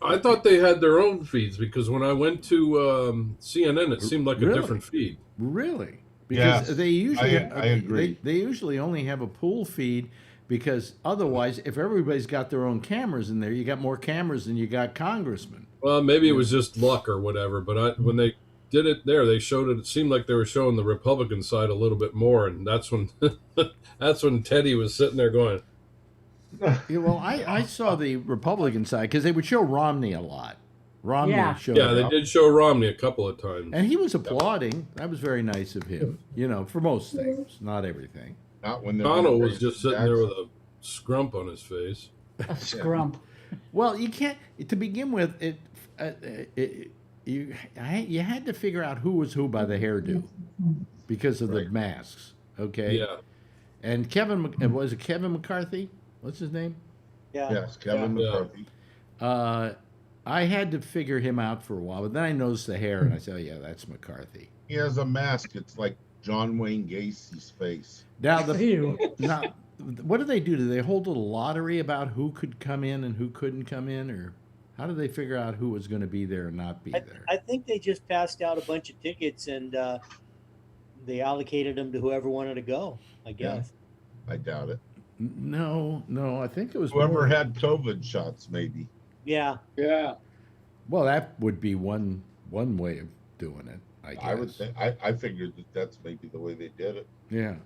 I thought they had their own feeds because when I went to CNN, it seemed like a different feed. Really? Because they usually I agree. They usually only have a pool feed because otherwise, if everybody's got their own cameras in there, you got more cameras than you got congressmen. Well, maybe it was just luck or whatever, but when they did it there, they showed it. It seemed like they were showing the Republican side a little bit more, and that's when Teddy was sitting there going. Yeah, well, I saw the Republican side because they would show Romney a lot. Romney showed Yeah, they up. did show Romney a couple of times. And he was applauding. That was very nice of him, for most things, not everything. Not when Donald was just sitting there with a scrump on his face. A scrump. Well, you can't. To begin with, you had to figure out who was who by the hairdo because of the masks. Okay. Yeah. And was it Kevin McCarthy? What's his name? Yeah. Yes, Kevin McCarthy. I had to figure him out for a while, but then I noticed the hair and I said, "Oh yeah, that's McCarthy." He has a mask. It's like John Wayne Gacy's face. Now what do they do? Do they hold a lottery about who could come in and who couldn't come in, or how do they figure out who was going to be there and not be there? I think they just passed out a bunch of tickets and they allocated them to whoever wanted to go, I guess. Yeah, I doubt it. No, I think it was Whoever had COVID shots, maybe. Yeah. Yeah. Well, that would be one way of doing it, I guess. I would think. I figured that's maybe the way they did it. Yeah.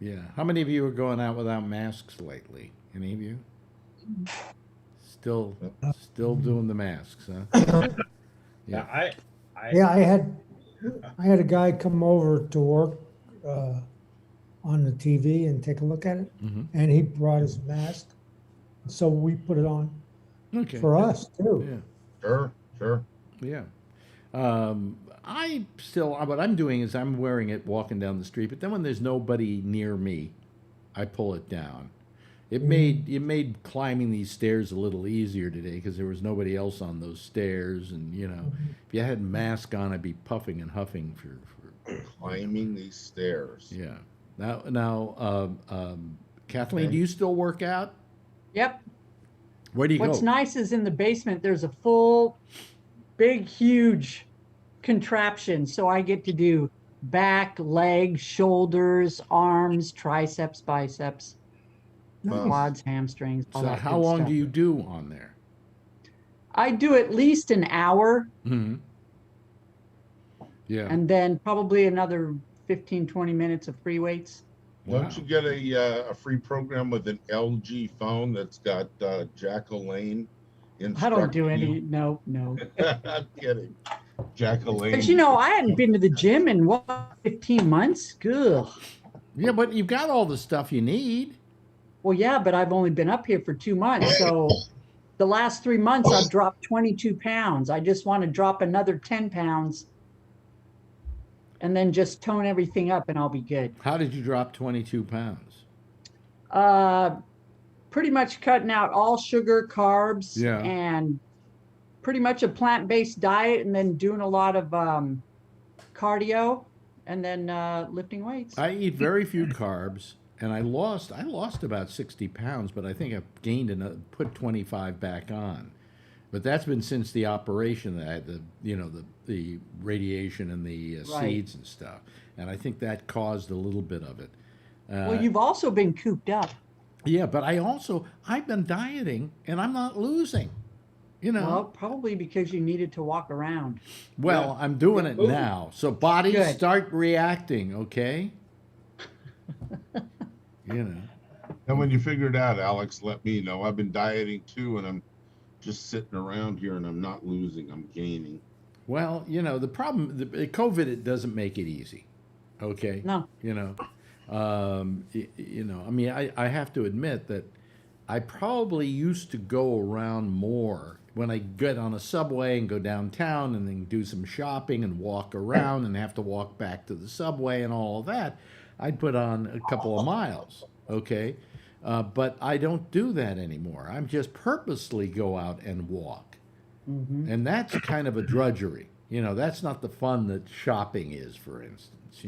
Yeah. How many of you are going out without masks lately? Any of you? Still doing the masks, huh? Yeah. I had a guy come over to work on the TV and take a look at it, and he brought his mask, so we put it on for us too. Yeah. Sure. Yeah. What I'm doing is I'm wearing it walking down the street, but then when there's nobody near me, I pull it down. It made climbing these stairs a little easier today because there was nobody else on those stairs, and if you had a mask on, I'd be puffing and huffing for climbing these stairs. Yeah. Now, Kathleen, do you still work out? Yep. Where do you go? What's nice is in the basement, there's a full, big, huge contraption. So I get to do back, legs, shoulders, arms, triceps, biceps, quads, hamstrings. All So that how good long stuff. do you do on there? I do at least an hour. Mm-hmm. Yeah. And then probably another 15, 20 minutes of free weights. Don't you get a free program with an LG phone that's got Jack LaLanne I don't do any. No. I'm kidding. Jacqueline. But I hadn't been to the gym in 15 months. Good. Yeah, but you've got all the stuff you need. Well, yeah, but I've only been up here for 2 months. So the last 3 months, I've dropped 22 pounds. I just want to drop another 10 pounds and then just tone everything up and I'll be good. How did you drop 22 pounds? Pretty much cutting out all sugar, carbs, and pretty much a plant-based diet, and then doing a lot of cardio, and then lifting weights. I eat very few carbs, and I lost about 60 pounds, but I think I've gained and put 25 back on. But that's been since the operation that I had the radiation and the seeds and stuff, and I think that caused a little bit of it. Well, you've also been cooped up. Yeah, but I've been dieting and I'm not losing. Well, probably because you needed to walk around. Well, I'm doing it now. So bodies start reacting, okay? And when you figure it out, Alex, let me know. I've been dieting too, and I'm just sitting around here and I'm not losing, I'm gaining. Well, the problem, COVID, it doesn't make it easy. Okay? No. I mean, I have to admit that I probably used to go around more when I get on a subway and go downtown and then do some shopping and walk around and have to walk back to the subway and all of that. I'd put on a couple of miles, okay? But I don't do that anymore. I'm just purposely go out and walk. Mm-hmm. And that's kind of a drudgery. That's not the fun that shopping is, for instance,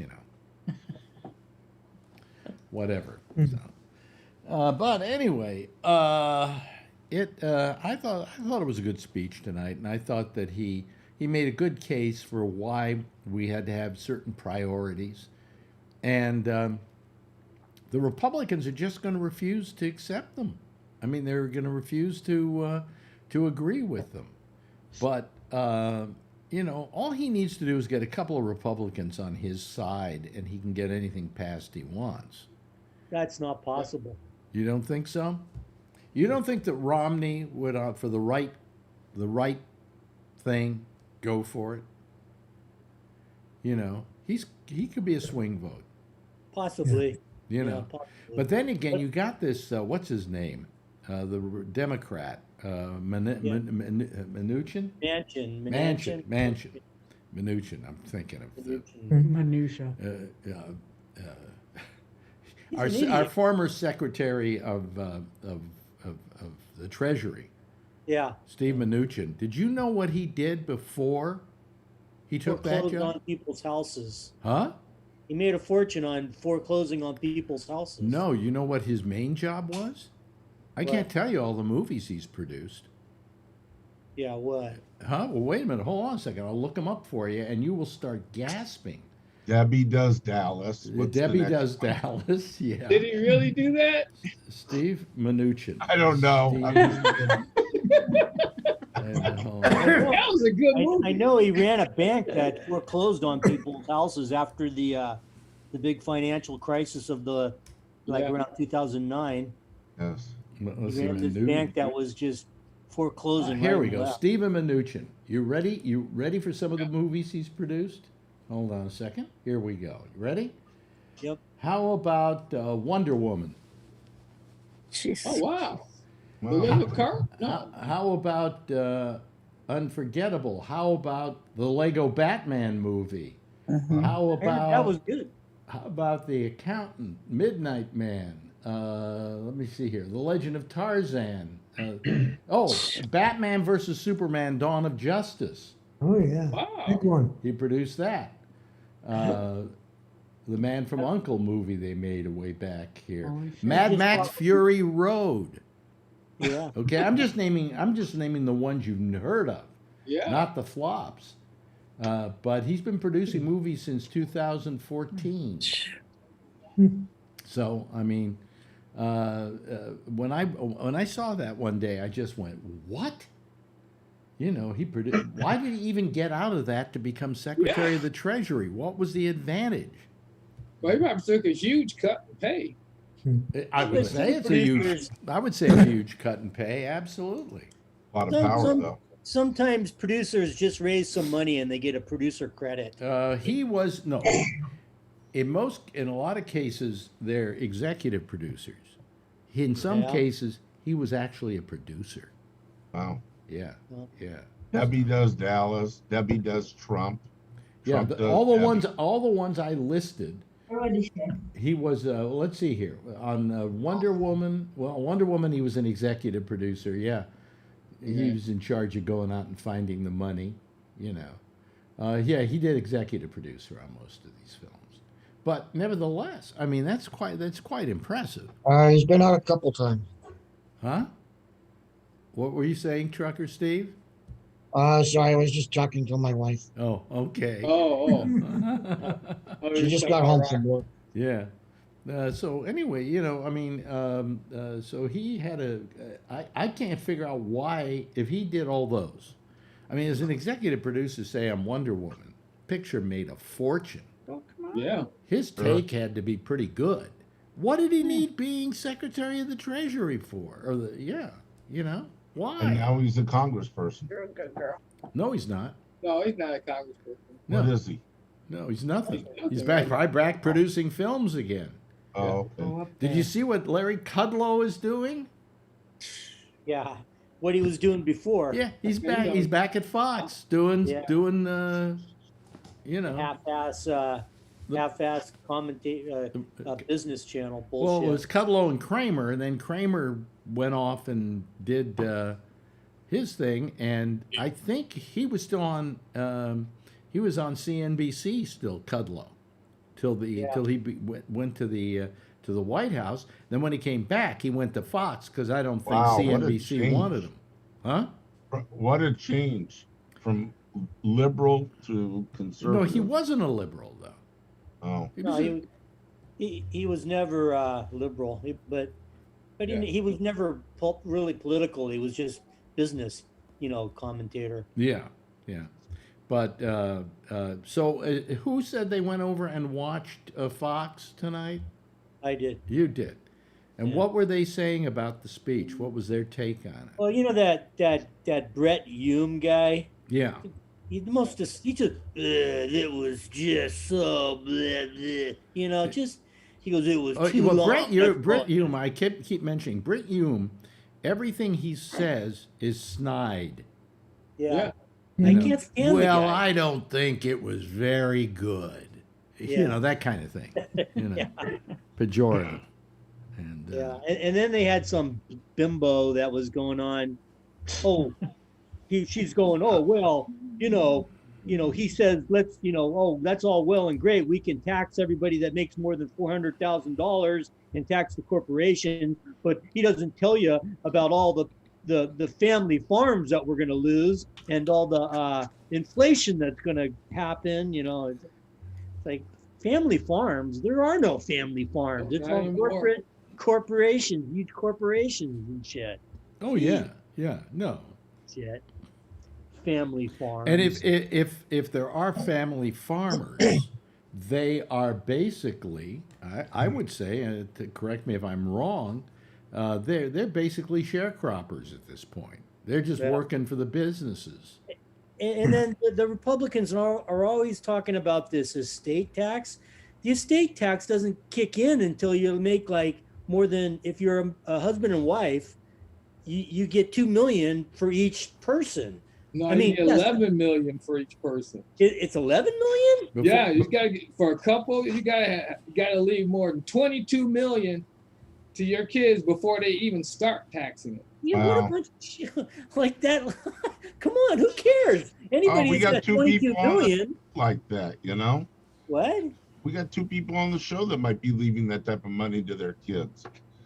Whatever. So, but anyway, I thought it was a good speech tonight, and I thought that he made a good case for why we had to have certain priorities, and the Republicans are just going to refuse to accept them. I mean, they're going to refuse to agree with them. But all he needs to do is get a couple of Republicans on his side, and he can get anything passed he wants. That's not possible. You don't think so? You don't think that Romney would, for the right thing, go for it? He could be a swing vote. Possibly. Possibly. But then again, you got this. What's his name? The Democrat, Mnuchin. Mnuchin. Mnuchin. I'm thinking of the minutia. Our former Secretary of the Treasury, Steve Mnuchin. Did you know what he did before he took that job? On people's houses. Huh? He made a fortune on foreclosing on people's houses. No, you know what his main job was? I can't tell you all the movies he's produced. Yeah, what? Huh? Well, wait a minute. Hold on a second. I'll look them up for you, and you will start gasping. Debbie Does Dallas. Debbie Does Dallas, yeah. Did he really do that? Steve Mnuchin. I don't know. That was a good movie. I know he ran a bank that foreclosed on people's houses after the big financial crisis of around 2009. Yes. He ran this bank that was just foreclosing. Here we go. Stephen Mnuchin. You ready? You ready for some of the movies he's produced? Hold on a second. Here we go. You ready? Yep. How about Wonder Woman? Jeez. Oh, wow. The car? No. How about Unforgettable? How about the Lego Batman movie? How about that was good. How about The Accountant, Midnight Man? Let me see here. The Legend of Tarzan. Batman versus Superman: Dawn of Justice. Oh yeah, wow. Big one. He produced that. The Man from U.N.C.L.E. movie they made way back here. Mad Max Fury Road. Yeah. Okay, I'm just naming the ones you've heard of. Yeah. Not the flops. But he's been producing movies since 2014. So I mean, when I saw that one day, I just went, "What?" He produced. Why did he even get out of that to become Secretary of the Treasury? What was the advantage? Well, he probably took a huge cut in pay. I would say it's a huge cut in pay. Absolutely. A lot of power, though. Sometimes producers just raise some money and they get a producer credit. He was no. In a lot of cases, they're executive producers. In some cases, he was actually a producer. Wow. Yeah. Yeah. Debbie does Dallas. Debbie does Trump. Yeah. Trump All the Debbie. ones I listed. He was. Let's see here on Wonder Woman. Well, Wonder Woman, he was an executive producer. Yeah. He was in charge of going out and finding the money. You know. Yeah, he did executive producer on most of these films. But nevertheless, I mean, that's quite impressive. He's been out a couple times. Huh? What were you saying, Trucker Steve? Sorry, I was just talking to my wife. Oh, okay. She just got home from work. Yeah. So anyway, you know, I mean, so he had I can't figure out why, if he did all those. I mean, as an executive producer, say I'm Wonder Woman, picture made a fortune. Oh, come on. Yeah. His take had to be pretty good. What did he need being Secretary of the Treasury for? You know, why? And now he's a congressperson. You're a good girl. No, he's not. No, he's not a congressperson. No. What is he? No, he's nothing. He's back producing films again. Oh, okay. Did you see what Larry Kudlow is doing? Yeah, what he was doing before. Yeah, he's back. He's back at Fox doing you know, half-ass commentate business channel bullshit. Well, it was Kudlow and Kramer, and then Kramer went off and did his thing, and I think he was still on. He was on CNBC still, Kudlow, till he went to the White House. Then when he came back, he went to Fox because I don't think CNBC wanted him. Huh? What a change from liberal to conservative. No, he wasn't a liberal though. Oh, he was never liberal, but he was never really political. He was just business, commentator. Yeah. But so who said they went over and watched Fox tonight? I did. You did. And what were they saying about the speech? What was their take on it? Well, that Brett Hume guy. Yeah. It was just so blah, blah. He goes, it was too long. Brett Hume, I keep mentioning Brett Hume, everything he says is snide. Yeah. I can't stand the guy. I don't think it was very good. Yeah. That kind of thing. Pejorative. And, and then they had some bimbo that was going on. Oh, she's going, oh, well, he says, let's, that's all well and great. We can tax everybody that makes more than $400,000 and tax the corporation. But he doesn't tell you about all the family farms that we're going to lose and all the inflation that's going to happen. It's like family farms. There are no family farms. It's all corporate corporations, huge corporations and shit. Oh yeah, no shit. Family farms. And if there are family farmers, they are basically, I would say, to correct me if I'm wrong, they're basically sharecroppers at this point. They're just working for the businesses. And then the Republicans are always talking about this estate tax. The estate tax doesn't kick in until you make like more than, if you're a husband and wife, you get $2 million for each person. No, I mean, 11 million for each person. It's 11 million? Yeah, you got to, for a couple, you got to leave more than 22 million to your kids before they even start taxing it. Yeah, what a bunch of shit like that. Come on, who cares? Anybody we got two people million like that, What? We got two people on the show that might be leaving that type of money to their kids.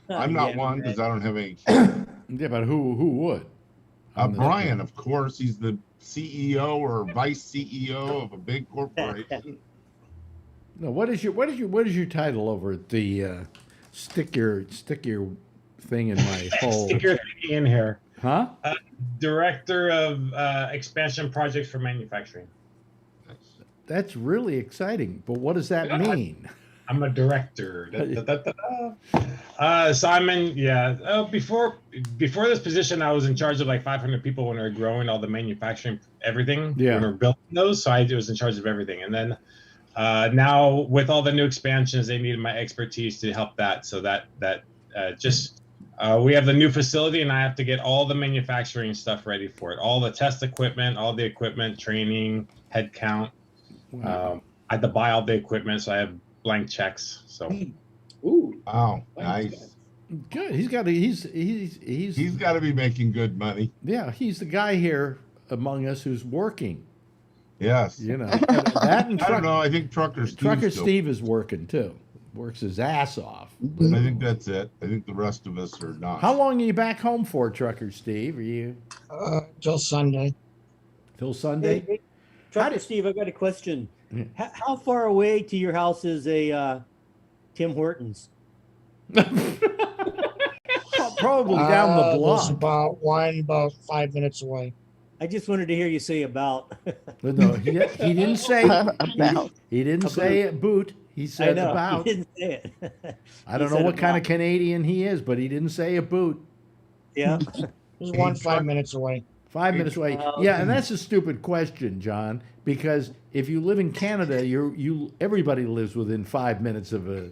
I'm not one because I don't have any kids. Yeah, but who would? Brian, of course, he's the CEO or vice CEO of a big corporation. No, what is your title over at the stick your thing in my hole? Stick your thing in here. Huh? Director of expansion projects for manufacturing. That's really exciting, but what does that mean? I'm a director. So I'm in, before this position, I was in charge of like 500 people when we were growing all the manufacturing, everything. Yeah. When we were building those. So I was in charge of everything. And then now with all the new expansions, they needed my expertise to help that. So we have the new facility and I have to get all the manufacturing stuff ready for it. All the test equipment, all the equipment, training, head count. Wow. I had to buy all the equipment, so I have blank checks. So, ooh, wow, nice, good. He's got to be making good money. Yeah, he's the guy here among us who's working. Yes, you know that. And I don't know. I think Trucker Steve is working too. Works his ass off. I think that's it. I think the rest of us are not. How long are you back home for, Trucker Steve? Are you till Sunday? Till Sunday. Hey, Trucker Steve, I got a question. How far away to your house is a Tim Hortons? Probably down the block. About 5 minutes away. I just wanted to hear you say about. No, he didn't say about. He didn't say it, boot. He said about. He didn't say it. I don't know what kind of Canadian he is, but he didn't say a boot. Yeah. He's 5 minutes away. 5 minutes away. Yeah, and that's a stupid question, John, because if you live in Canada, everybody lives within 5 minutes of a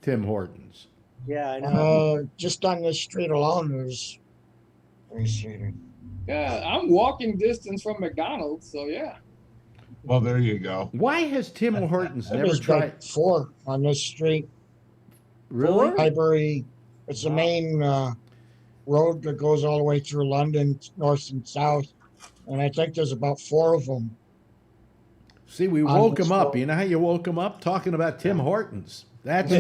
Tim Hortons. Yeah, I know. Just on this street alone, there's. Yeah, I'm walking distance from McDonald's, so yeah. Well, there you go. Why has Tim Hortons never There's tried? like 4 on this street. Really? Library. It's the main road that goes all the way through London, north and south, and I think there's about 4 of them. See, we woke him up. You know how you woke him up? Talking about Tim Hortons. That's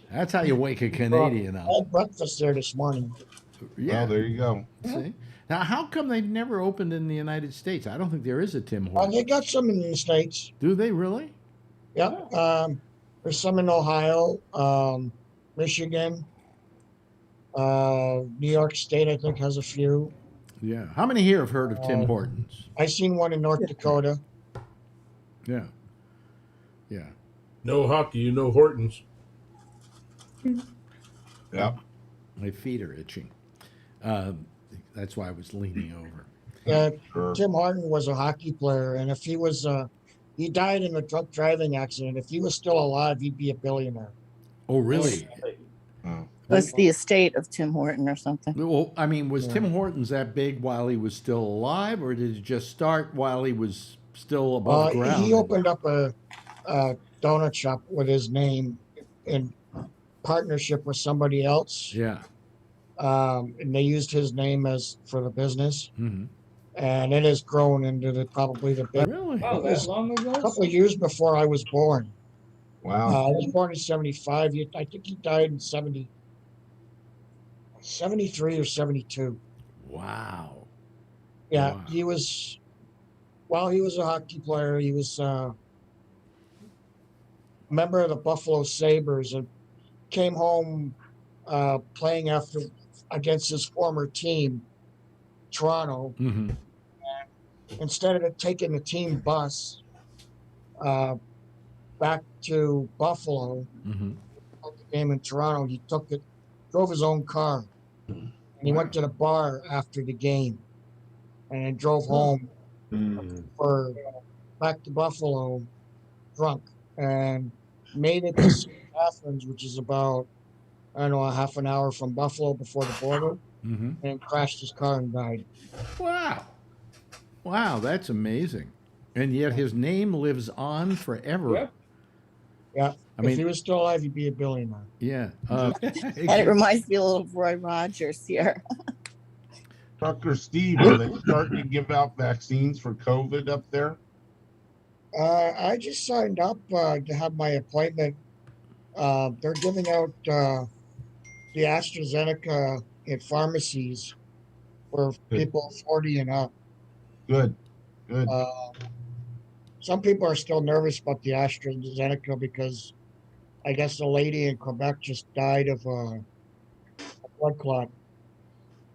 that's how you wake a Canadian up. I had breakfast there this morning. Yeah, well, there you go. See? Now, how come they've never opened in the United States? I don't think there is a Tim Hortons. They got some in the States. Do they really? Yeah. There's some in Ohio, Michigan, New York State, I think, has a few. Yeah. How many here have heard of Tim Hortons? I seen one in North Dakota. Yeah. Yeah. No hockey, you know Hortons. Yeah. My feet are itching. That's why I was leaning over. Yeah, Sure. Tim Horton was a hockey player, and if he was, he died in a drunk driving accident. If he was still alive, he'd be a billionaire. Oh, really? Was the estate of Tim Horton or something? Well, I mean, was Tim Hortons that big while he was still alive, or did it just start while he was still above ground? He opened up a donut shop with his name in partnership with somebody else. Yeah. And they used his name for the business. Mm-hmm. And it has grown into probably the big. Really? Wow, that long ago? A couple of years before I was born. Wow. I was born in 75. I think he died in 73 or 72. Wow. Yeah, Wow. he was a hockey player. He was a member of the Buffalo Sabres and came home playing against his former team, Toronto. Mm-hmm. Instead of taking the team bus back to Buffalo, Mm-hmm. the game in Toronto, he drove his own car, and he went to the bar after the game, and then drove home back to Buffalo, drunk, and made it to St. Catharines, which is about a half an hour from Buffalo before the border, and crashed his car and died. Wow. Wow, that's amazing. And yet his name lives on forever. Yep. Yeah. I mean, if he was still alive, he'd be a billionaire. Yeah. And it reminds me a little of Roy Rogers here. Dr. Steve, are they starting to give out vaccines for COVID up there? I just signed up to have my appointment. They're giving out the AstraZeneca in pharmacies for people 40 and up. Good. Some people are still nervous about the AstraZeneca because I guess the lady in Quebec just died of a blood clot.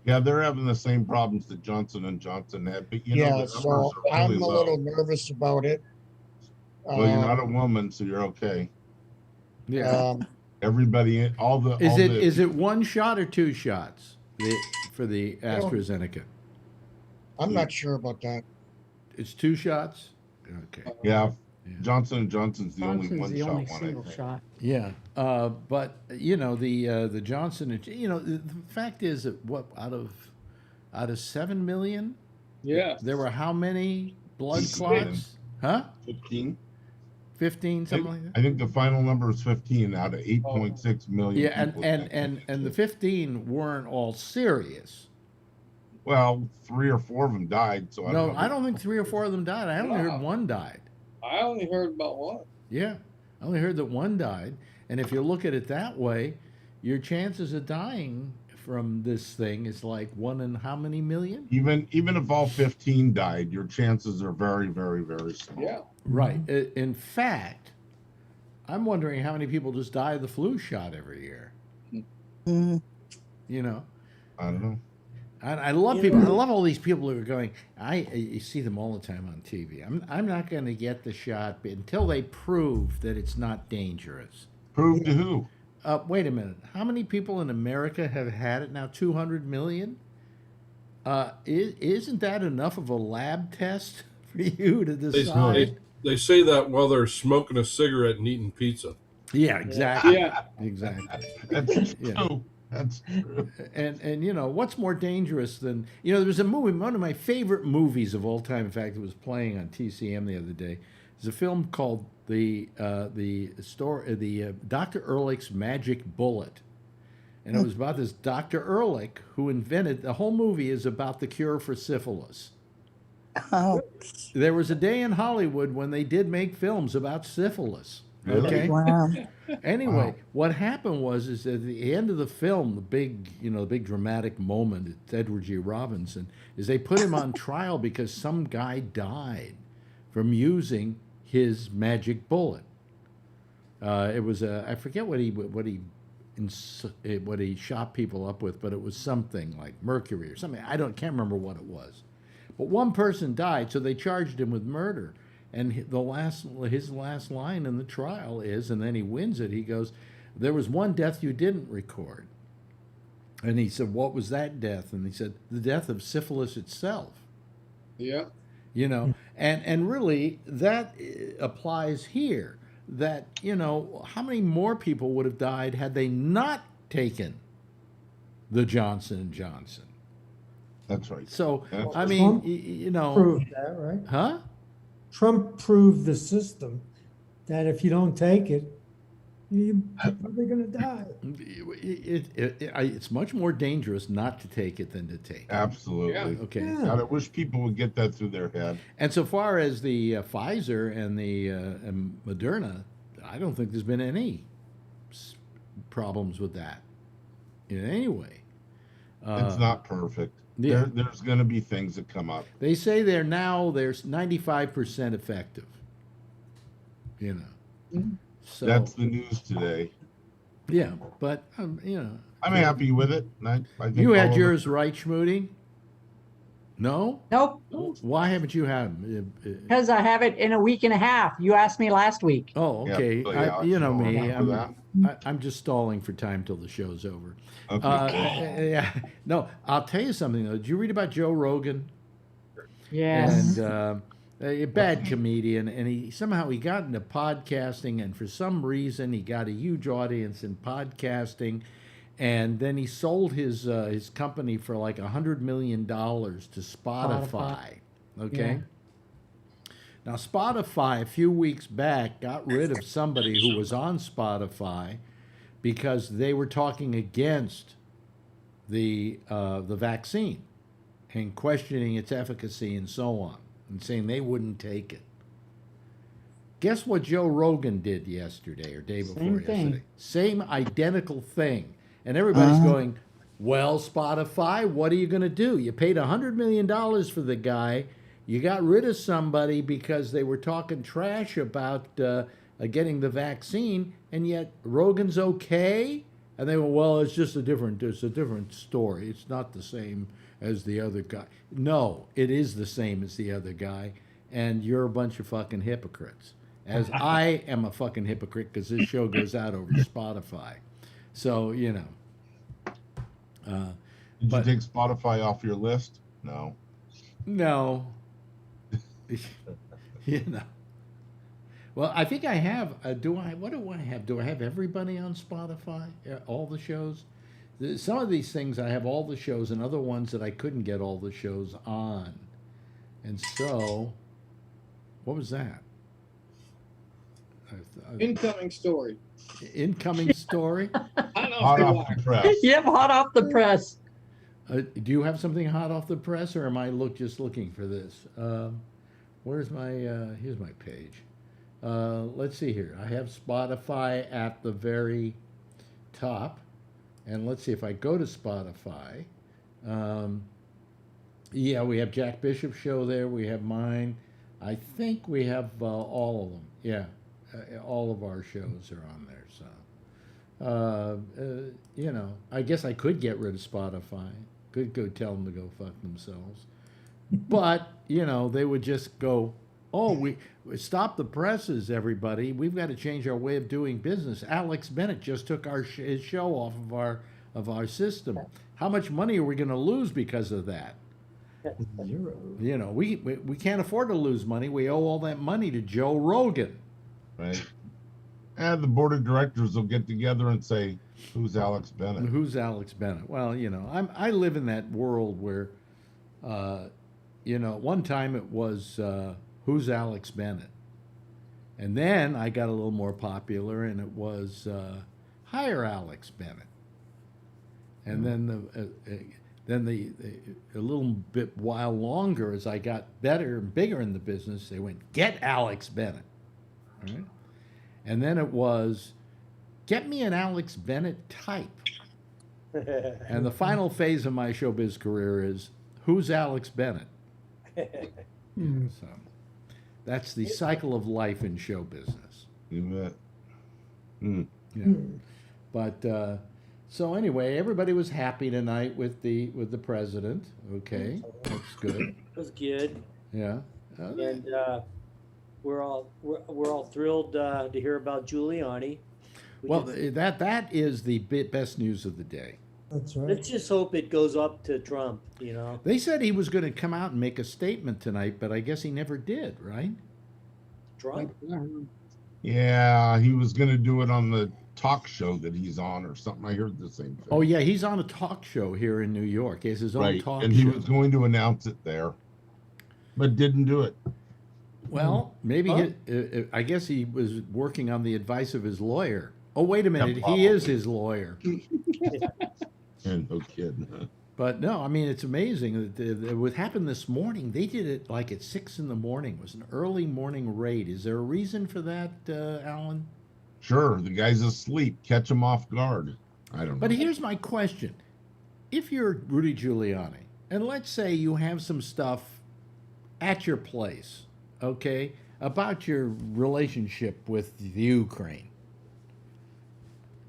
Yeah, they're having the same problems that Johnson & Johnson had. But, the numbers so are I'm really a low. little nervous about it. Well, you're not a woman, so you're okay. Yeah. Everybody, Is it one shot or two shots for the AstraZeneca? I'm not sure about that. It's two shots. Okay. Yeah. Johnson & Johnson's the only Johnson's the one only shot one. single shot. Yeah, but you know the Johnson. You know the fact is that what out of 7 million, yeah, there were how many blood clots? Huh? 15. 15, something like that. I think the final number is 15 out of 8.6 million. Yeah, people and the 15 weren't all serious. Well, 3 or 4 of them died. So I don't think 3 or 4 of them died. I only heard one died. I only heard about one. Yeah, I only heard that one died. And if you look at it that way, your chances of dying from this thing is like 1 in how many million? Even if all 15 died, your chances are very, very, very small. Yeah. Right. In fact, I'm wondering how many people just die of the flu shot every year. Mm-hmm. You know? I don't know. I love people. I love all these people who are going. You see them all the time on TV. I'm not going to get the shot until they prove that it's not dangerous. Prove to who? Wait a minute. How many people in America have had it now? 200 million. Isn't that enough of a lab test for you to decide? They say that while they're smoking a cigarette and eating pizza. Yeah, exactly. Yeah, exactly. That's yeah. true. That's true. And you know what's more dangerous than there was a movie, one of my favorite movies of all time. In fact, it was playing on TCM the other day. It's a film called the Dr. Ehrlich's Magic Bullet, and it was about this Dr. Ehrlich who invented. The whole movie is about the cure for syphilis. Oh. There was a day in Hollywood when they did make films about syphilis. Okay. Wow. Anyway, what happened was at the end of the film, the big dramatic moment, it's Edward G. Robinson, is they put him on trial because some guy died from using his magic bullet. It was I forget what he shot people up with, but it was something like mercury or something. Can't remember what it was. But one person died, so they charged him with murder. And his last line in the trial is, and then he wins it, he goes, "There was one death you didn't record." And he said, "What was that death?" And he said, "The death of syphilis itself." Yeah. And really that applies here, that, how many more people would have died had they not taken the Johnson & Johnson? That's right. So, That's I right. mean, Proved that, right? Huh? Trump proved the system that if you don't take it, you're probably going to die. It's much more dangerous not to take it than to take it. Absolutely. Yeah. Okay. Yeah. God, I wish people would get that through their head. And so far as the Pfizer and the Moderna, I don't think there's been any problems with that in any way. It's not perfect. Yeah. There's going to be things that come up. They say they're 95% effective. So That's the news today. yeah, but I'm happy with it. I think you all had of yours right, Schmoody? No? Nope. Why haven't you had them? Because I have it in a week and a half. You asked me last week. Oh, okay. Yeah, You know so me. after that. I'm just stalling for time till the show's over. Okay. Yeah. No, I'll tell you something, though. Did you read about Joe Rogan? Yes. And a bad comedian, and he got into podcasting, and for some reason he got a huge audience in podcasting, and then he sold his company for like $100 million to Spotify. Okay. Yeah. Now Spotify a few weeks back got rid of somebody who was on Spotify because they were talking against the vaccine and questioning its efficacy and so on, and saying they wouldn't take it. Guess what Joe Rogan did yesterday or day before yesterday? Same identical thing. And everybody's going, well, Spotify, what are you going to do? You paid $100 million for the guy. You got rid of somebody because they were talking trash about getting the vaccine, and yet Rogan's okay? And they went, well, it's a different story. It's not the same as the other guy. No, it is the same as the other guy, and you're a bunch of fucking hypocrites. as I am a fucking hypocrite because this show goes out over Spotify. So, you know. Did you take Spotify off your list? No. No. You know. Well, I think I have. What do I have? Do I have everybody on Spotify? All the shows? Some of these things I have all the shows, and other ones that I couldn't get all the shows on. And so, what was that? Incoming story. Incoming story? Hot off the press. Yep, hot off the press. Do you have something hot off the press, or am I just looking for this? Where's my? Here's my page. Let's see here. I have Spotify at the very top, and let's see if I go to Spotify. Yeah, we have Jack Bishop's show there. We have mine. I think we have all of them. Yeah, all of our shows are on there. So, you know, I guess I could get rid of Spotify. Could go tell them to go fuck themselves. But, you know, they would just go, oh, we stop the presses, everybody. We've got to change our way of doing business. Alex Bennett just took his show off of our system. How much money are we going to lose because of that? Zero. You know, we can't afford to lose money. We owe all that money to Joe Rogan. Right. And the board of directors will get together and say, who's Alex Bennett? Who's Alex Bennett? Well, you know, I live in that world where, you know, one time it was, who's Alex Bennett? And then I got a little more popular, and it was, hire Alex Bennett. And then a little bit while longer, as I got better and bigger in the business, they went, get Alex Bennett. All right? And then it was, get me an Alex Bennett type. And the final phase of my showbiz career is, who's Alex Bennett? So that's the cycle of life in show business. You bet. Yeah. But so anyway, everybody was happy tonight with the president. Okay, that's good. It was good. Yeah. And we're all thrilled to hear about Giuliani. Well, that is the best news of the day. That's right. Let's just hope it goes up to Trump, you know. They said he was going to come out and make a statement tonight, but I guess he never did, right? Trump? Yeah, he was going to do it on the talk show that he's on or something. I heard the same thing. Oh, yeah, he's on a talk show here in New York. He has his own talk show. And he was going to announce it there, but didn't do it. Well, maybe I guess he was working on the advice of his lawyer. Oh, wait a minute. He is his lawyer. And no kidding. But no, I mean, it's amazing. What happened this morning, they did it like at 6 in the morning. It was an early morning raid. Is there a reason for that, Alan? Sure. The guy's asleep. Catch him off guard. I don't know. But here's my question. If you're Rudy Giuliani, and let's say you have some stuff at your place, okay, about your relationship with the Ukraine,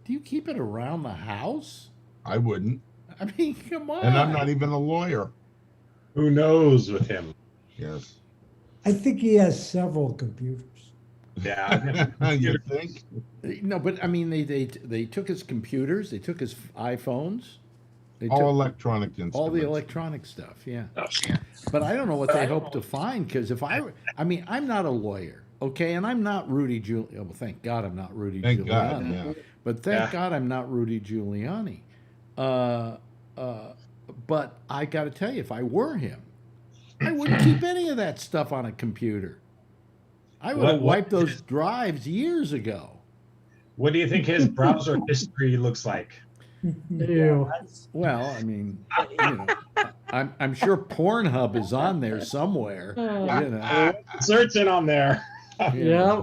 do you keep it around the house? I wouldn't. I mean, come on. And I'm not even a lawyer. Who knows with him? Yes. I think he has several computers. Yeah. You think? No, but I mean, they took his computers, they took his iPhones. All electronic instruments. All the electronic stuff, yeah. But I don't know what they hope to find, because if I mean, I'm not a lawyer, okay, and I'm not Rudy Giuliani. Well, thank God I'm not Rudy Thank Giuliani. God, yeah. But thank God I'm not Rudy Giuliani. But I got to tell you, if I were him, I wouldn't keep any of that stuff on a computer. I would have wiped those drives years ago. What do you think his browser history looks like? Ew. Well, I mean, you know, I'm sure Pornhub is on there somewhere. You know. Searching on there. Yeah.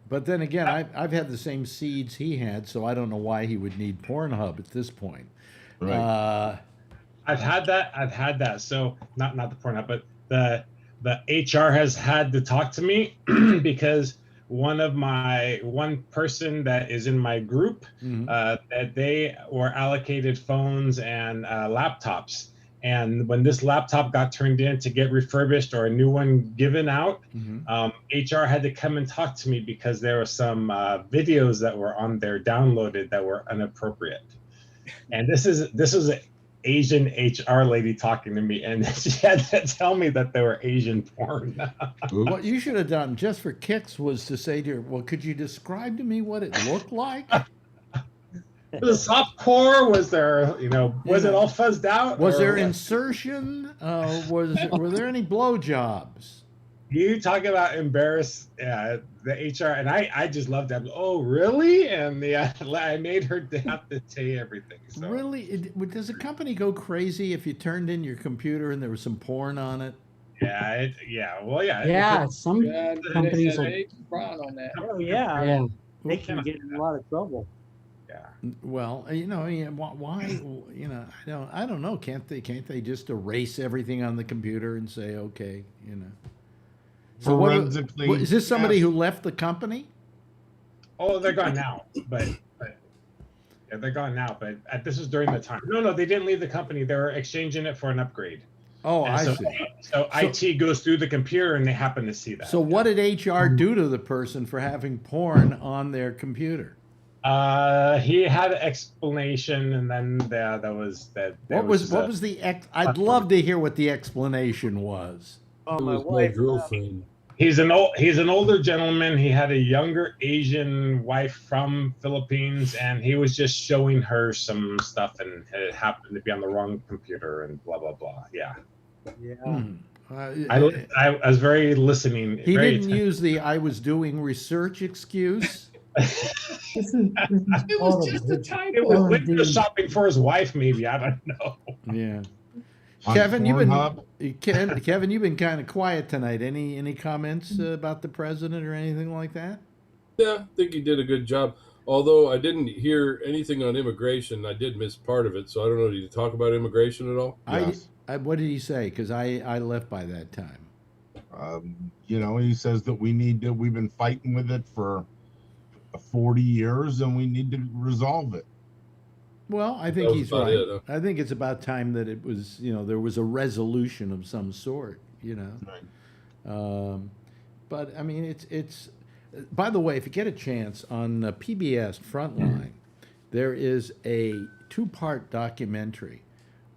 But then again, I've had the same seeds he had, so I don't know why he would need Pornhub at this point. Right. I've had that. So not the Pornhub, but the HR has had to talk to me because one person that is in my group that they were allocated phones and laptops, And when this laptop got turned in to get refurbished or a new one given out, HR had to come and talk to me because there were some videos that were on there downloaded that were inappropriate. And this was an Asian HR lady talking to me, and she had to tell me that they were Asian porn. What you should have done just for kicks was to say to her, well, could you describe to me what it looked like? The soft core, was there, was it all fuzzed out? Was there insertion? Were there any blowjobs? You talk about embarrass the HR, and I just loved that. Oh, really? And I made her have to say everything. So. Really? Does a company go crazy if you turned in your computer and there was some porn on it? Yeah, Yeah, some companies they on that. Oh yeah. They can get in a lot of trouble. Well, why? I don't know. Can't they just erase everything on the computer and say, okay, So Forensically, is this somebody who left the company? Oh, they're gone now, but yeah, they're gone now. But this was during the time. No, they didn't leave the company. They were exchanging it for an upgrade. Oh, I see. So IT goes through the computer and they happen to see that. So what did HR do to the person for having porn on their computer? He had an explanation, and then that was that. What was the I'd love to hear what the explanation was. Oh, my wife. girlfriend. He's an older gentleman. He had a younger Asian wife from Philippines, and he was just showing her some stuff, and it happened to be on the wrong computer, and blah blah blah. Yeah. Yeah. I was very listening. He didn't use the "I was doing research" excuse. It was just a typo. It was window shopping for his wife, maybe. I don't know. Yeah. Kevin, you've been kind of quiet tonight. Any comments about the president or anything like that? Yeah, I think he did a good job. Although I didn't hear anything on immigration, I did miss part of it. So I don't know. Did you talk about immigration at all? Yes. What did he say? Because I left by that time. He says that we've been fighting with it for 40 years and we need to resolve it. Well, I think he's right. I think it's about time that it was, there was a resolution of some sort, Right. But I mean, it's. By the way, if you get a chance on PBS Frontline, there is a 2-part documentary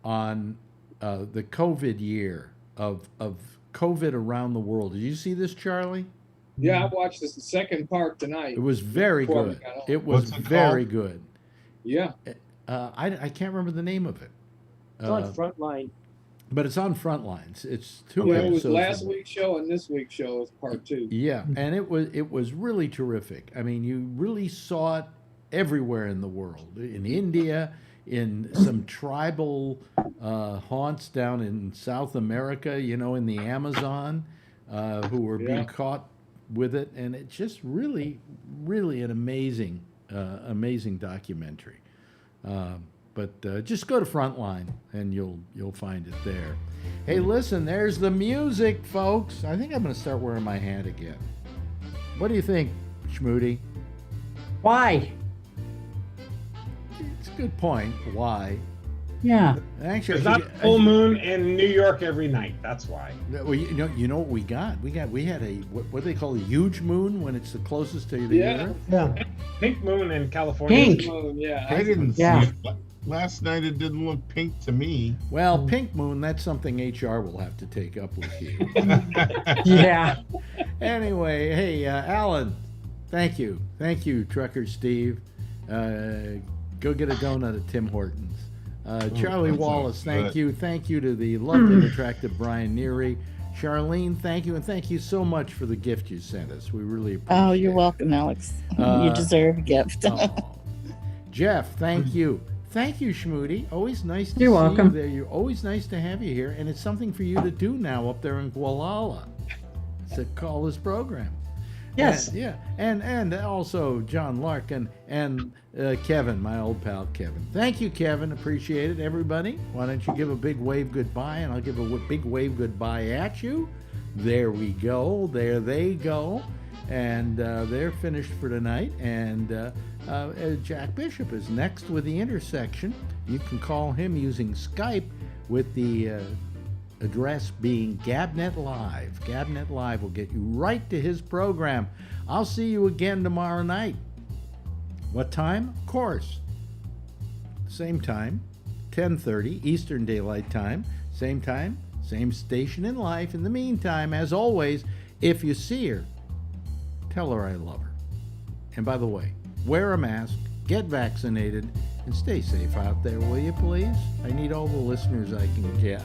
on the COVID year of COVID around the world. Did you see this, Charlie? Yeah, I watched the second part tonight. It was very good. It was very good. Yeah. I can't remember the name of it. It's on Frontline. But it's on Frontlines. It's 2 episodes. It was last of week's show, and this week's show is part 2. Yeah, and it was really terrific. I mean, you really saw it everywhere in the world. In India, in some tribal haunts down in South America, in the Amazon, who were being caught with it. And it's just really, really an amazing documentary. But just go to Frontline and you'll find it there. Hey, listen, there's the music, folks. I think I'm going to start wearing my hat again. What do you think, Schmoody? Why? It's a good point. Why? Yeah. Actually, it's not full moon in New York every night. That's why. Well, you know what we got? We had a what do they call a huge moon when it's the closest to the Earth? Yeah. Pink moon in California. Pink moon, yeah. I didn't see it. Last night it didn't look pink to me. Well, pink moon, that's something HR will have to take up with you. Yeah. Anyway, hey, Alan, thank you. Thank you, Trucker Steve. Go get a donut at Tim Hortons. Charlie Wallace, thank you. Thank you to the lovely and attractive Brian Neary. Charlene, thank you. And thank you so much for the gift you sent us. We really appreciate it. Oh, you're welcome, Alex. You deserve a gift. Jeff, thank you. Thank you, Schmoody. Always nice to You're see welcome. you there. You're always nice to have you here. And it's something for you to do now up there in Gualala. To call this program. Yes. And also John Larkin and Kevin, my old pal Kevin. Thank you, Kevin. Appreciate it, everybody. Why don't you give a big wave goodbye, and I'll give a big wave goodbye at you. There we go. There they go. And they're finished for tonight. And Jack Bishop is next with The Intersection. You can call him using Skype with the address being Gabnet Live. Gabnet Live will get you right to his program. I'll see you again tomorrow night. What time? Of course. Same time, 10:30 Eastern Daylight Time. Same time, same station in life. In the meantime, as always, if you see her, tell her I love her. And by the way, wear a mask, get vaccinated, and stay safe out there, will you please? I need all the listeners I can get.